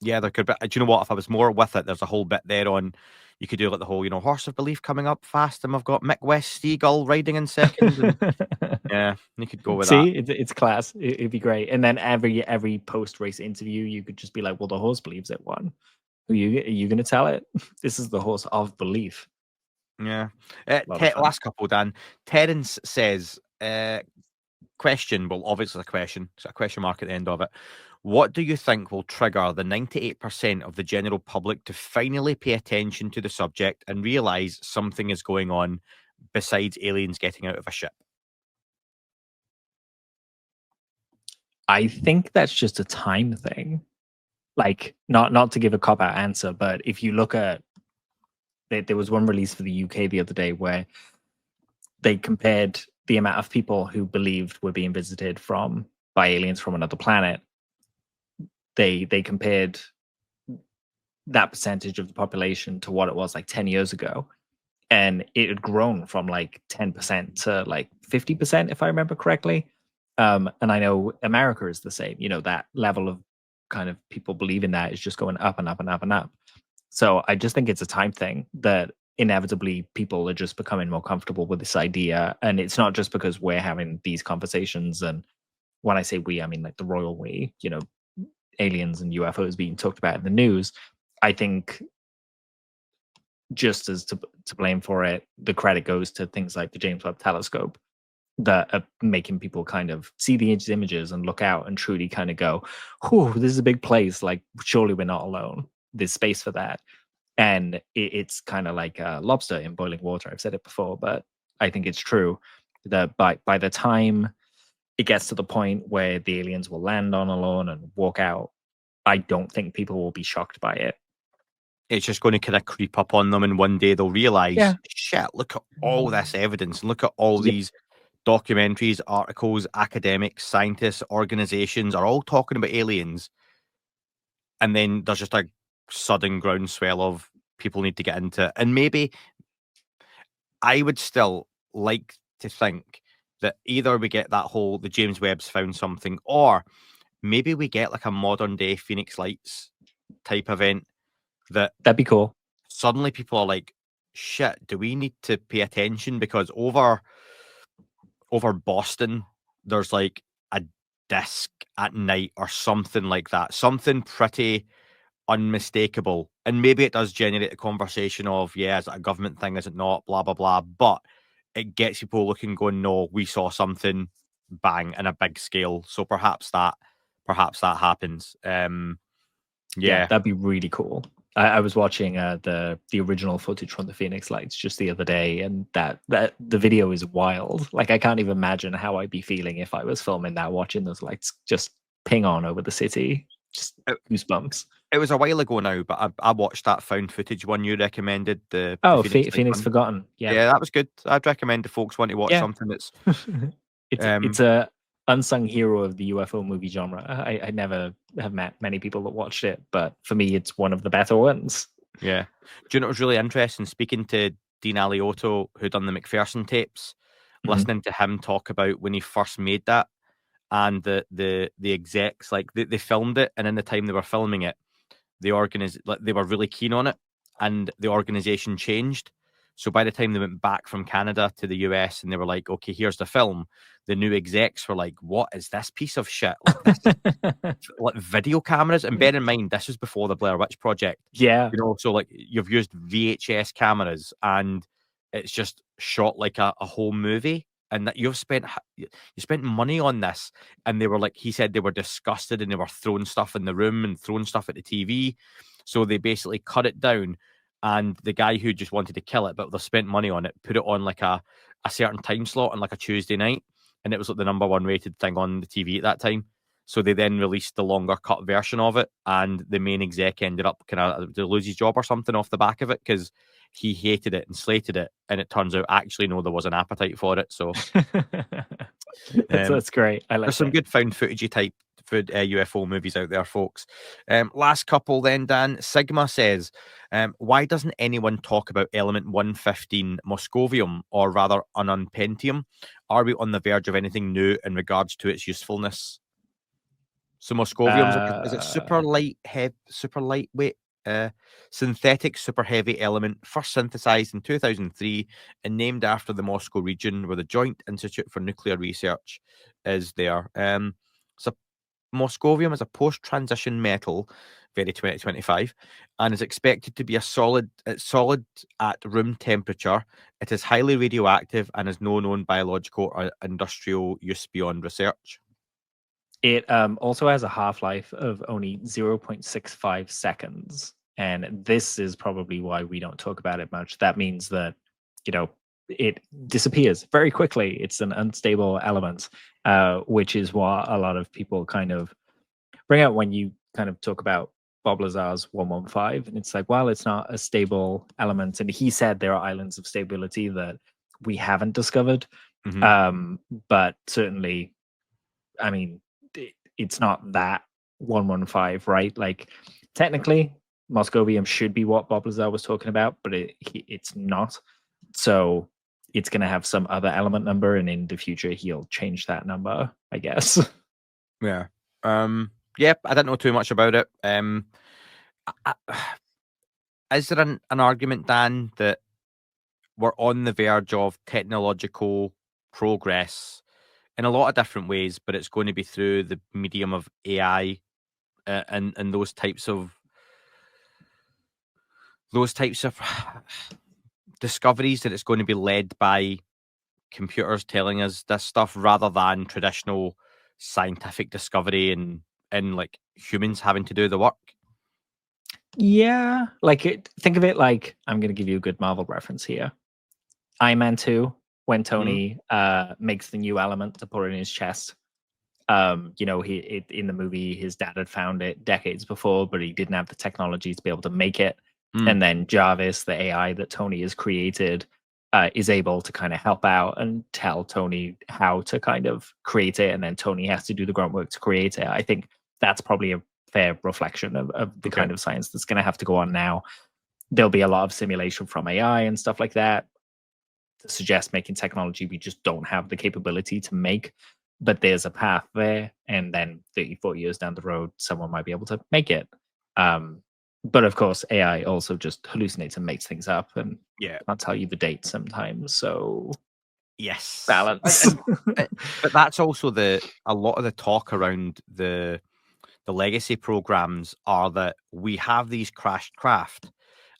Yeah, there could be. Do you know what? If I was more with it, there's a whole bit there on. You could do like the whole, horse of belief coming up fast, and we've got Mick West Seagull riding in second, and yeah, you could go with that. See, it's class. It'd be great. And then every post race interview, you could just be like, "Well, the horse believes it won. Are you going to tell it? This is the horse of belief." Yeah. Lot of fun. Last couple, Dan. Terence says, question. Well, obviously, a question. So a question mark at the end of it. What do you think will trigger the 98% of the general public to finally pay attention to the subject and realize something is going on besides aliens getting out of a ship? I think that's just a time thing. Like, not to give a cop out answer, but if you look at, there was one release for the UK the other day where they compared the amount of people who believed were being visited by aliens from another planet. They compared that percentage of the population to what it was like 10 years ago, and it had grown from like 10% to like 50%, if I remember correctly. And I know America is the same. That level of kind of people believing that is just going up and up and up and up. So I just think it's a time thing that inevitably people are just becoming more comfortable with this idea. And it's not just because we're having these conversations. And when I say we, I mean like the royal we, aliens and UFOs being talked about in the news. I think just as to blame for it, the credit goes to things like the James Webb Telescope that are making people kind of see the images and look out and truly kind of go, "Whew, this is a big place. Like, surely we're not alone. There's space for that." And it's kind of like a lobster in boiling water. I've said it before, but I think it's true that by the time it gets to the point where the aliens will land on Alone and walk out, I don't think people will be shocked by it. It's just going to kind of creep up on them, and one day they'll realize, Yeah. shit, look at all this evidence, and look at all these documentaries, articles, academics, scientists, organizations are all talking about aliens. And then there's just a sudden groundswell of people need to get into it. And maybe I would still like to think that either we get that whole, the James Webb's found something, or maybe we get like a modern day Phoenix Lights type event that That'd be cool. suddenly people are like, shit, do we need to pay attention? Because over Boston, there's like a disc at night or something like that. Something pretty unmistakable. And maybe it does generate a conversation of, yeah, is it a government thing? Is it not? Blah, blah, blah. But it gets people looking, going, no, we saw something, bang, in a big scale. So perhaps that happens. Yeah. That'd be really cool. I was watching the original footage from the Phoenix Lights just the other day, and that the video is wild. Like, I can't even imagine how I'd be feeling if I was filming that, watching those lights just ping on over the city. Just goosebumps. It was a while ago now, but I watched that found footage one you recommended. The Phoenix one. Forgotten. Yeah, that was good. I'd recommend the folks want to watch something that's it's a unsung hero of the UFO movie genre. I never have met many people that watched it, but for me, it's one of the better ones. Yeah. Do you know what was really interesting? Speaking to Dean Aliotto, who done the McPherson tapes, listening to him talk about when he first made that, and the execs, like they filmed it, and in the time they were filming it, they were really keen on it, and the organization changed. So by the time they went back from Canada to the US and they were like, okay, here's the film, the new execs were like, what is this piece of shit? Like, this, like video cameras. And bear in mind, this was before the Blair Witch Project. Yeah. So like you've used VHS cameras and it's just shot like a whole movie. And that you spent money on this. And they were like, he said they were disgusted and they were throwing stuff in the room and throwing stuff at the TV. So they basically cut it down. And the guy who just wanted to kill it, but they spent money on it, put it on like a certain time slot on like a Tuesday night. And it was like the #1 rated thing on the TV at that time. So they then released the longer cut version of it. And the main exec ended up kind of to lose his job or something off the back of it because he hated it and slated it. And it turns out actually, no, there was an appetite for it. So that's great. I like there's some good found footagey type UFO movies out there, folks. Last couple then, Dan. Sigma says, why doesn't anyone talk about element 115 moscovium, or rather ununpentium? Are we on the verge of anything new in regards to its usefulness? So Moscovium's is it super lightweight, synthetic super heavy element, first synthesized in 2003 and named after the Moscow region where the Joint Institute for Nuclear Research is there. So Moscovium is a post-transition metal, very 2025, and is expected to be solid at room temperature. It is highly radioactive and has no known biological or industrial use beyond research. It also has a half-life of only 0.65 seconds. And this is probably why we don't talk about it much. That means that, it disappears very quickly. It's an unstable element, which is what a lot of people kind of bring out when you kind of talk about Bob Lazar's 115. And it's like, well, it's not a stable element. And he said there are islands of stability that we haven't discovered. But certainly, I mean, it's not that 115, right? Like, technically, Moscovium should be what Bob Lazar was talking about, but it's not. So it's going to have some other element number, and in the future, he'll change that number, I guess. Yeah. Yep, I don't know too much about it. Is there an argument, Dan, that we're on the verge of technological progress in a lot of different ways, but it's going to be through the medium of AI and those types of discoveries, that it's going to be led by computers telling us this stuff rather than traditional scientific discovery and like humans having to do the work? Yeah, think of it like, I'm going to give you a good Marvel reference here. Iron Man 2, when Tony makes the new element to put in his chest. In the movie, his dad had found it decades before, but he didn't have the technology to be able to make it. And then Jarvis, the AI that Tony has created, is able to kind of help out and tell Tony how to kind of create it. And then Tony has to do the grunt work to create it. I think that's probably a fair reflection of the kind of science that's going to have to go on now. There'll be a lot of simulation from AI and stuff like that to suggest making technology we just don't have the capability to make. But there's a path there, and then 30, 40 years down the road, someone might be able to make it. But of course, AI also just hallucinates and makes things up, and can't tell you the date sometimes. So yes, balance. but that's also a lot of the talk around the legacy programs are that we have these crashed craft,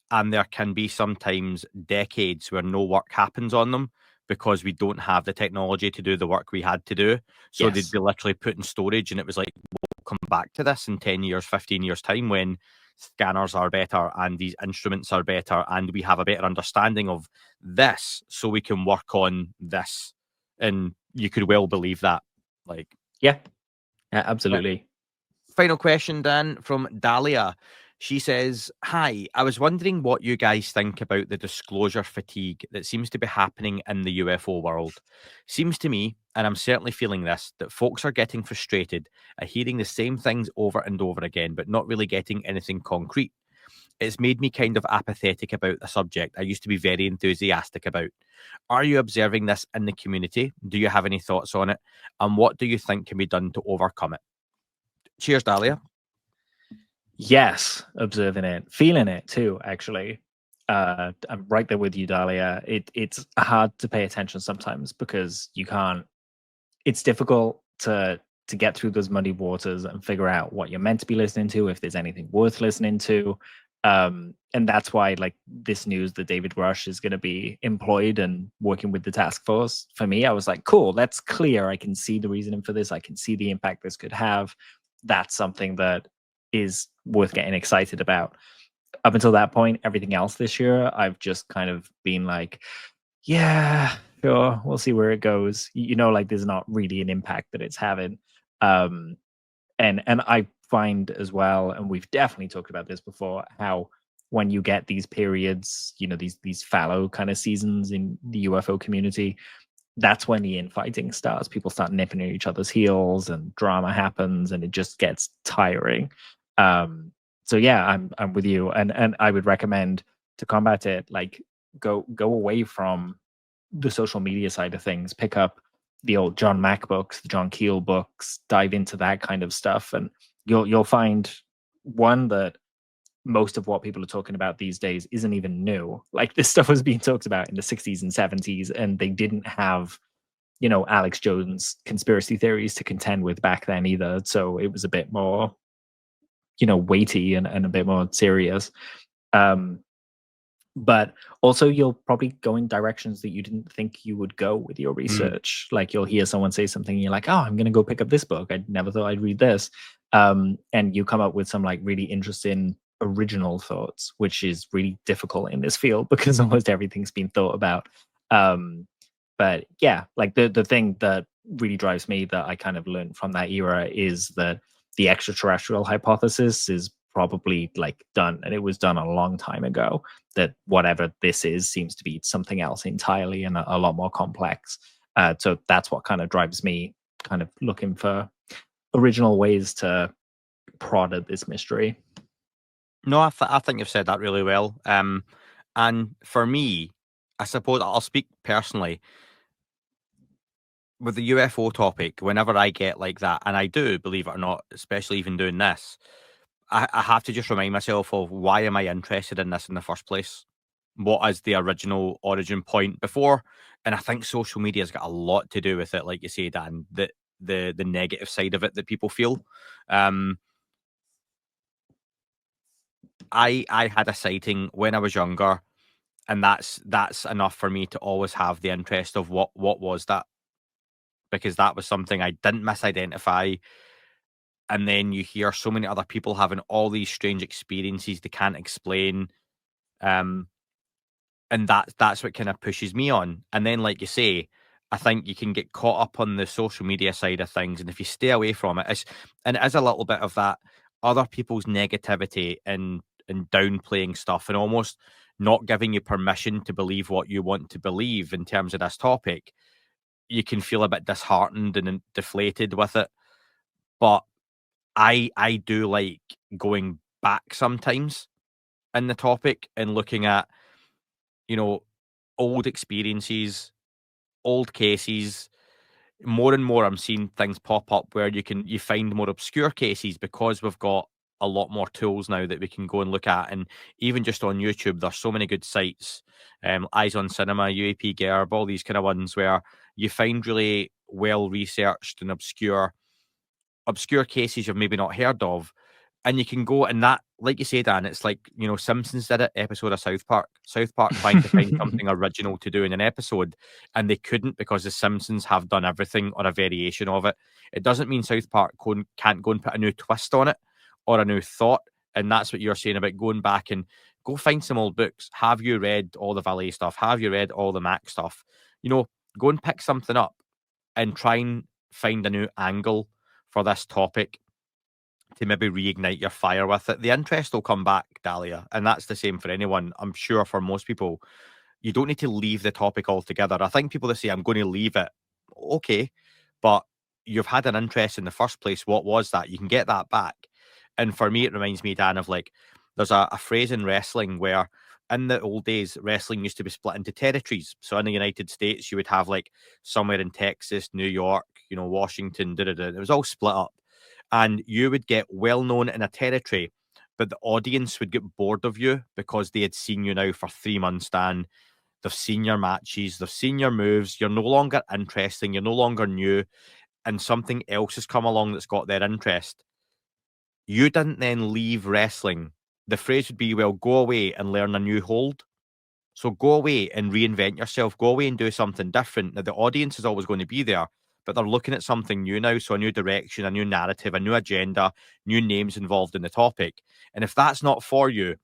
and there can be sometimes decades where no work happens on them because we don't have the technology to do the work we had to do. So they'd be literally put in storage, and it was like, we'll come back to this in 10 years, 15 years time when scanners are better and these instruments are better and we have a better understanding of this, so we can work on this. And you could well believe that. Yeah, absolutely. Final question, Dan, from Dahlia. She says, hi, I was wondering what you guys think about the disclosure fatigue that seems to be happening in the UFO world. Seems to me, and I'm certainly feeling this, that folks are getting frustrated at hearing the same things over and over again, but not really getting anything concrete. It's made me kind of apathetic about the subject I used to be very enthusiastic about. Are you observing this in the community? Do you have any thoughts on it? And what do you think can be done to overcome it? Cheers, Dahlia. Yes, observing it, feeling it too, actually. I'm right there with you, Dahlia. It's hard to pay attention sometimes because you can't. It's difficult to get through those muddy waters and figure out what you're meant to be listening to, if there's anything worth listening to. And that's why, like, this news that David Grusch is going to be employed and working with the task force, for me, I was like, cool, that's clear. I can see the reasoning for this. I can see the impact this could have. That's something that is worth getting excited about. Up until that point, everything else this year, I've just kind of been like, yeah, sure, we'll see where it goes. Like, there's not really an impact that it's having. And I find as well, and we've definitely talked about this before, how when you get these periods, these fallow kind of seasons in the UFO community, that's when the infighting starts. People start nipping at each other's heels, and drama happens, and it just gets tiring. So yeah, I'm with you, and I would recommend, to combat it, like, go away from the social media side of things. Pick up the old John Mack books, the John Keel books, dive into that kind of stuff, and you'll find one that most of what people are talking about these days isn't even new. Like, this stuff was being talked about in the 60s and 70s, and they didn't have, Alex Jones conspiracy theories to contend with back then either. So it was a bit more, weighty and a bit more serious. But also, you'll probably go in directions that you didn't think you would go with your research. Like, you'll hear someone say something, and you're like, oh, I'm going to go pick up this book. I never thought I'd read this. And you come up with some like really interesting original thoughts, which is really difficult in this field because almost everything's been thought about. But yeah, like the thing that really drives me that I kind of learned from that era is that the extraterrestrial hypothesis is probably like done, and it was done a long time ago, that whatever this is seems to be something else entirely and a lot more complex. So that's what kind of drives me kind of looking for original ways to prod at this mystery. No, I think you've said that really well. And for me, I suppose I'll speak personally with the UFO topic. Whenever I get like that, and I do, believe it or not, especially even doing this, I have to just remind myself of, why am I interested in this in the first place? What is the original origin point before? And I think social media has got a lot to do with it, like you say, Dan, the negative side of it that people feel. I had a sighting when I was younger, and that's enough for me to always have the interest of what was that, because that was something I didn't misidentify. And then you hear so many other people having all these strange experiences they can't explain. And that's what kind of pushes me on. And then, like you say, I think you can get caught up on the social media side of things, and if you stay away from it, and it is a little bit of that other people's negativity and downplaying stuff, and almost not giving you permission to believe what you want to believe in terms of this topic. You can feel a bit disheartened and deflated with it. But I do like going back sometimes in the topic and looking at, you know, old experiences, old cases. More and more I'm seeing things pop up where you find more obscure cases, because we've got a lot more tools now that we can go and look at. And even just on YouTube, there's so many good sites, Eyes on Cinema, UAP Gerb, all these kind of ones where you find really well researched and obscure cases you've maybe not heard of. And you can go, and that, like you say, Dan, it's like, Simpsons did it, episode of South Park. South Park trying to find something original to do in an episode, and they couldn't, because the Simpsons have done everything or a variation of it. It doesn't mean South Park can't go and put a new twist on it or a new thought. And that's what you're saying about going back and go find some old books. Have you read all the Valet stuff? Have you read all the Mac stuff? Go and pick something up and try and find a new angle for this topic to maybe reignite your fire with it. The interest will come back, Dahlia, and that's the same for anyone. I'm sure for most people, you don't need to leave the topic altogether. I think people that say, I'm going to leave it, okay, but you've had an interest in the first place. What was that? You can get that back. And for me, it reminds me, Dan, of like, there's a phrase in wrestling where in the old days, wrestling used to be split into territories. So in the United States, you would have like somewhere in Texas, New York, Washington, it was all split up. And you would get well known in a territory, but the audience would get bored of you because they had seen you now for 3 months, Dan. They've seen your matches, they've seen your moves. You're no longer interesting, you're no longer new, and something else has come along that's got their interest. You didn't then leave wrestling. The phrase would be, well, go away and learn a new hold. So go away and reinvent yourself. Go away and do something different. Now, the audience is always going to be there, but they're looking at something new now. So a new direction, a new narrative, a new agenda, new names involved in the topic. And if that's not for you,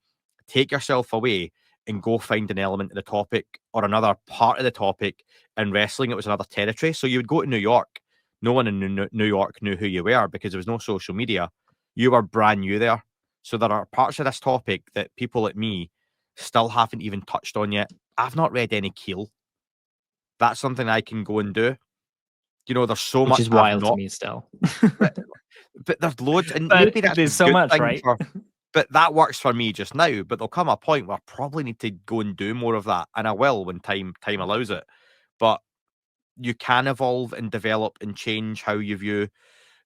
take yourself away and go find an element of the topic or another part of the topic. In wrestling, it was another territory. So you would go to New York. No one in New York knew who you were because there was no social media. You were brand new there. So there are parts of this topic that people like me still haven't even touched on yet. I've not read any Keel. That's something I can go and do. There's so Which much is I've wild to not. me still. But there's loads, and But maybe that's a there's so good much, thing right? but that works for me just now. But there'll come a point where I probably need to go and do more of that, and I will when time allows it. But you can evolve and develop and change how you view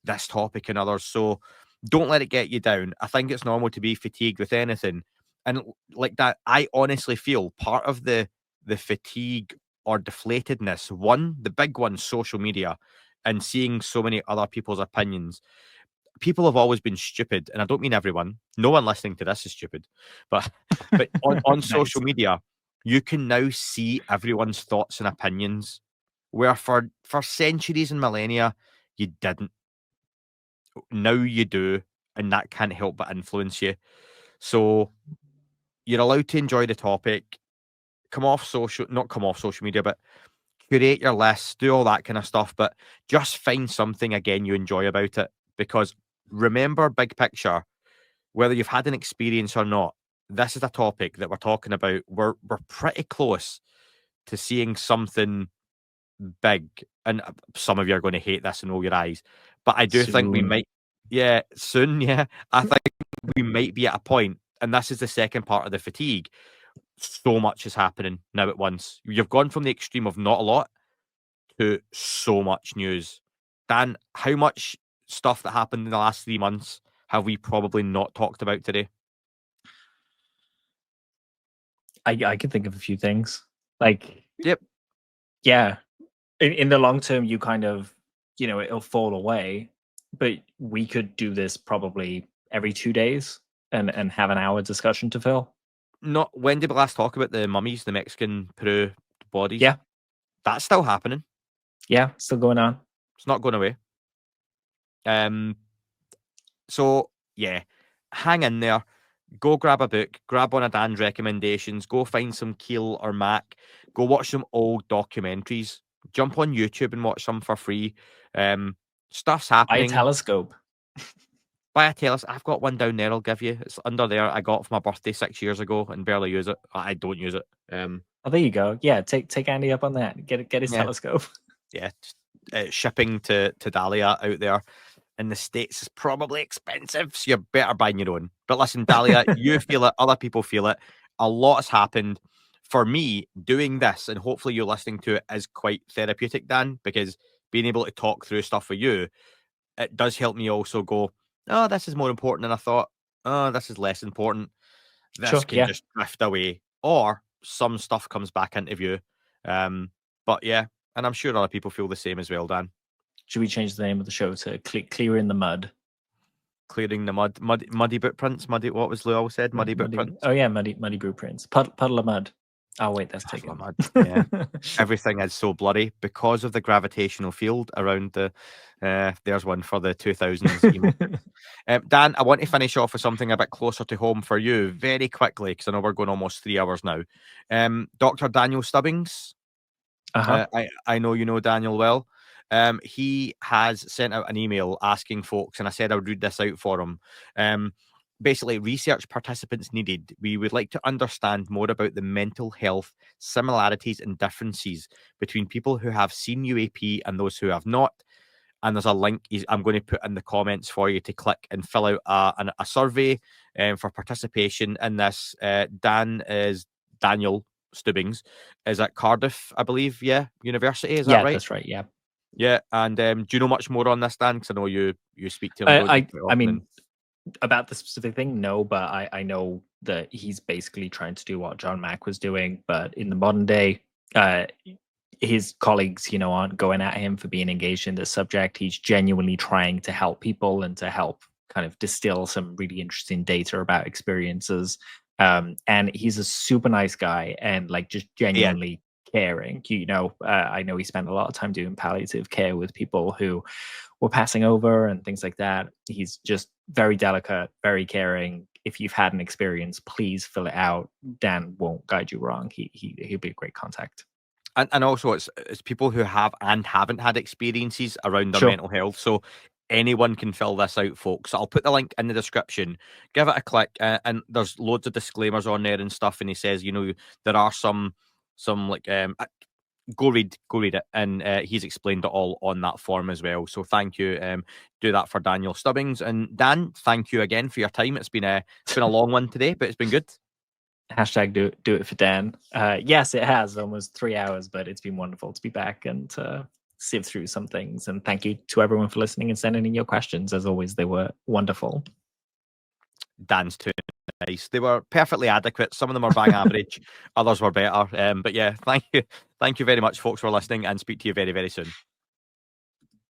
this topic and others. So don't let it get you down. I think it's normal to be fatigued with anything. And like that, I honestly feel part of the fatigue or deflatedness, one, the big one, social media, and seeing so many other people's opinions. People have always been stupid, and I don't mean everyone. No one listening to this is stupid, but on social Nice. media, you can now see everyone's thoughts and opinions, where for centuries and millennia you didn't. Now you do, and that can't help but influence you. So you're allowed to enjoy the topic. Not come off social media, but curate your lists, do all that kind of stuff. But just find something again you enjoy about it, because remember, big picture, whether you've had an experience or not, this is a topic that we're talking about. We're pretty close to seeing something big, and some of you are going to hate this and roll your eyes, but I do think we Soon. might. Yeah, soon. Yeah, I think we might be at a point, and this is the second part of the fatigue. So much is happening now at once. You've gone from the extreme of not a lot to so much news. Dan, how much stuff that happened in the last 3 months have we probably not talked about today? I can think of a few things. Like, Yep. yeah, in the long term, you kind of, it'll fall away. But we could do this probably every 2 days and have an hour discussion to fill. Not when did we last talk about the mummies, the Mexican Peru bodies? Yeah, That's still happening. yeah, still going on. It's not going away. So yeah, hang in there. Go grab a book, grab one of Dan's recommendations, go find some Keel or Mac, go watch some old documentaries, jump on YouTube and watch some for free. Stuff's Buy a happening. telescope. Buy a telescope. I've got one down there. I'll give you. It's under there. I got for my birthday 6 years ago and barely use it. I don't use it. Oh, there you go. Yeah, take Andy up on that. Get his Yeah. telescope. Yeah, shipping to Dahlia out there in the States is probably expensive, so you're better buying your own. But listen, Dahlia, you feel it, other people feel it. A lot has happened. For me, doing this, and hopefully you listening to it, is quite therapeutic, Dan, because being able to talk through stuff with you, it does help me also go, oh, this is more important than I thought. Oh, this is less important. This Sure, can yeah. just drift away. Or some stuff comes back into view. But yeah, and I'm sure other people feel the same as well, Dan. Should we change the name of the show to Clear in the Mud? Clearing the muddy bootprints. What was Lou always said? Muddy bootprints. Oh yeah, muddy blueprints. Puddle of mud. Oh wait, that's Puddle of taken. mud. Yeah, everything is so bloody because of the gravitational field around the. There's one for the 2000s. Dan, I want to finish off with something a bit closer to home for you, very quickly, because I know we're going almost 3 hours now. Dr. Daniel Stubbings. Uh-huh. I know you know Daniel well. He has sent out an email asking folks, and I said I would read this out for him. Basically, research participants needed. We would like to understand more about the mental health similarities and differences between people who have seen UAP and those who have not. And there's a link I'm going to put in the comments for you to click and fill out a survey for participation in this. Daniel Stubbings is at Cardiff, I believe. Yeah, University. Is that right? That's right. Yeah. Yeah. And do you know much more on this, Dan? Because I know you speak to him. I mean, about the specific thing, no, but I know that he's basically trying to do what John Mack was doing, but in the modern day, his colleagues, aren't going at him for being engaged in this subject. He's genuinely trying to help people and to help kind of distill some really interesting data about experiences. And he's a super nice guy and like just genuinely caring. I know he spent a lot of time doing palliative care with people who were passing over and things like that. He's just very delicate, very caring. If you've had an experience, please fill it out. Dan won't guide you wrong. He'll be a great contact. And also it's people who have and haven't had experiences around their Sure. mental health. So anyone can fill this out, folks. I'll put the link in the description. Give it a click, and there's loads of disclaimers on there and stuff. And he says, there are some like go read it, and he's explained it all on that form as well. So thank you. Do that for Daniel Stubbings. And Dan, thank you again for your time. It's been a long one today, but it's been good. Hashtag do it for Dan. Yes, it has almost 3 hours, but it's been wonderful to be back and sift through some things. And thank you to everyone for listening and sending in your questions. As always, they were wonderful. Dan's too nice. They were perfectly adequate. Some of them are bang average, others were better. But yeah, thank you very much, folks, for listening, and speak to you very, very soon.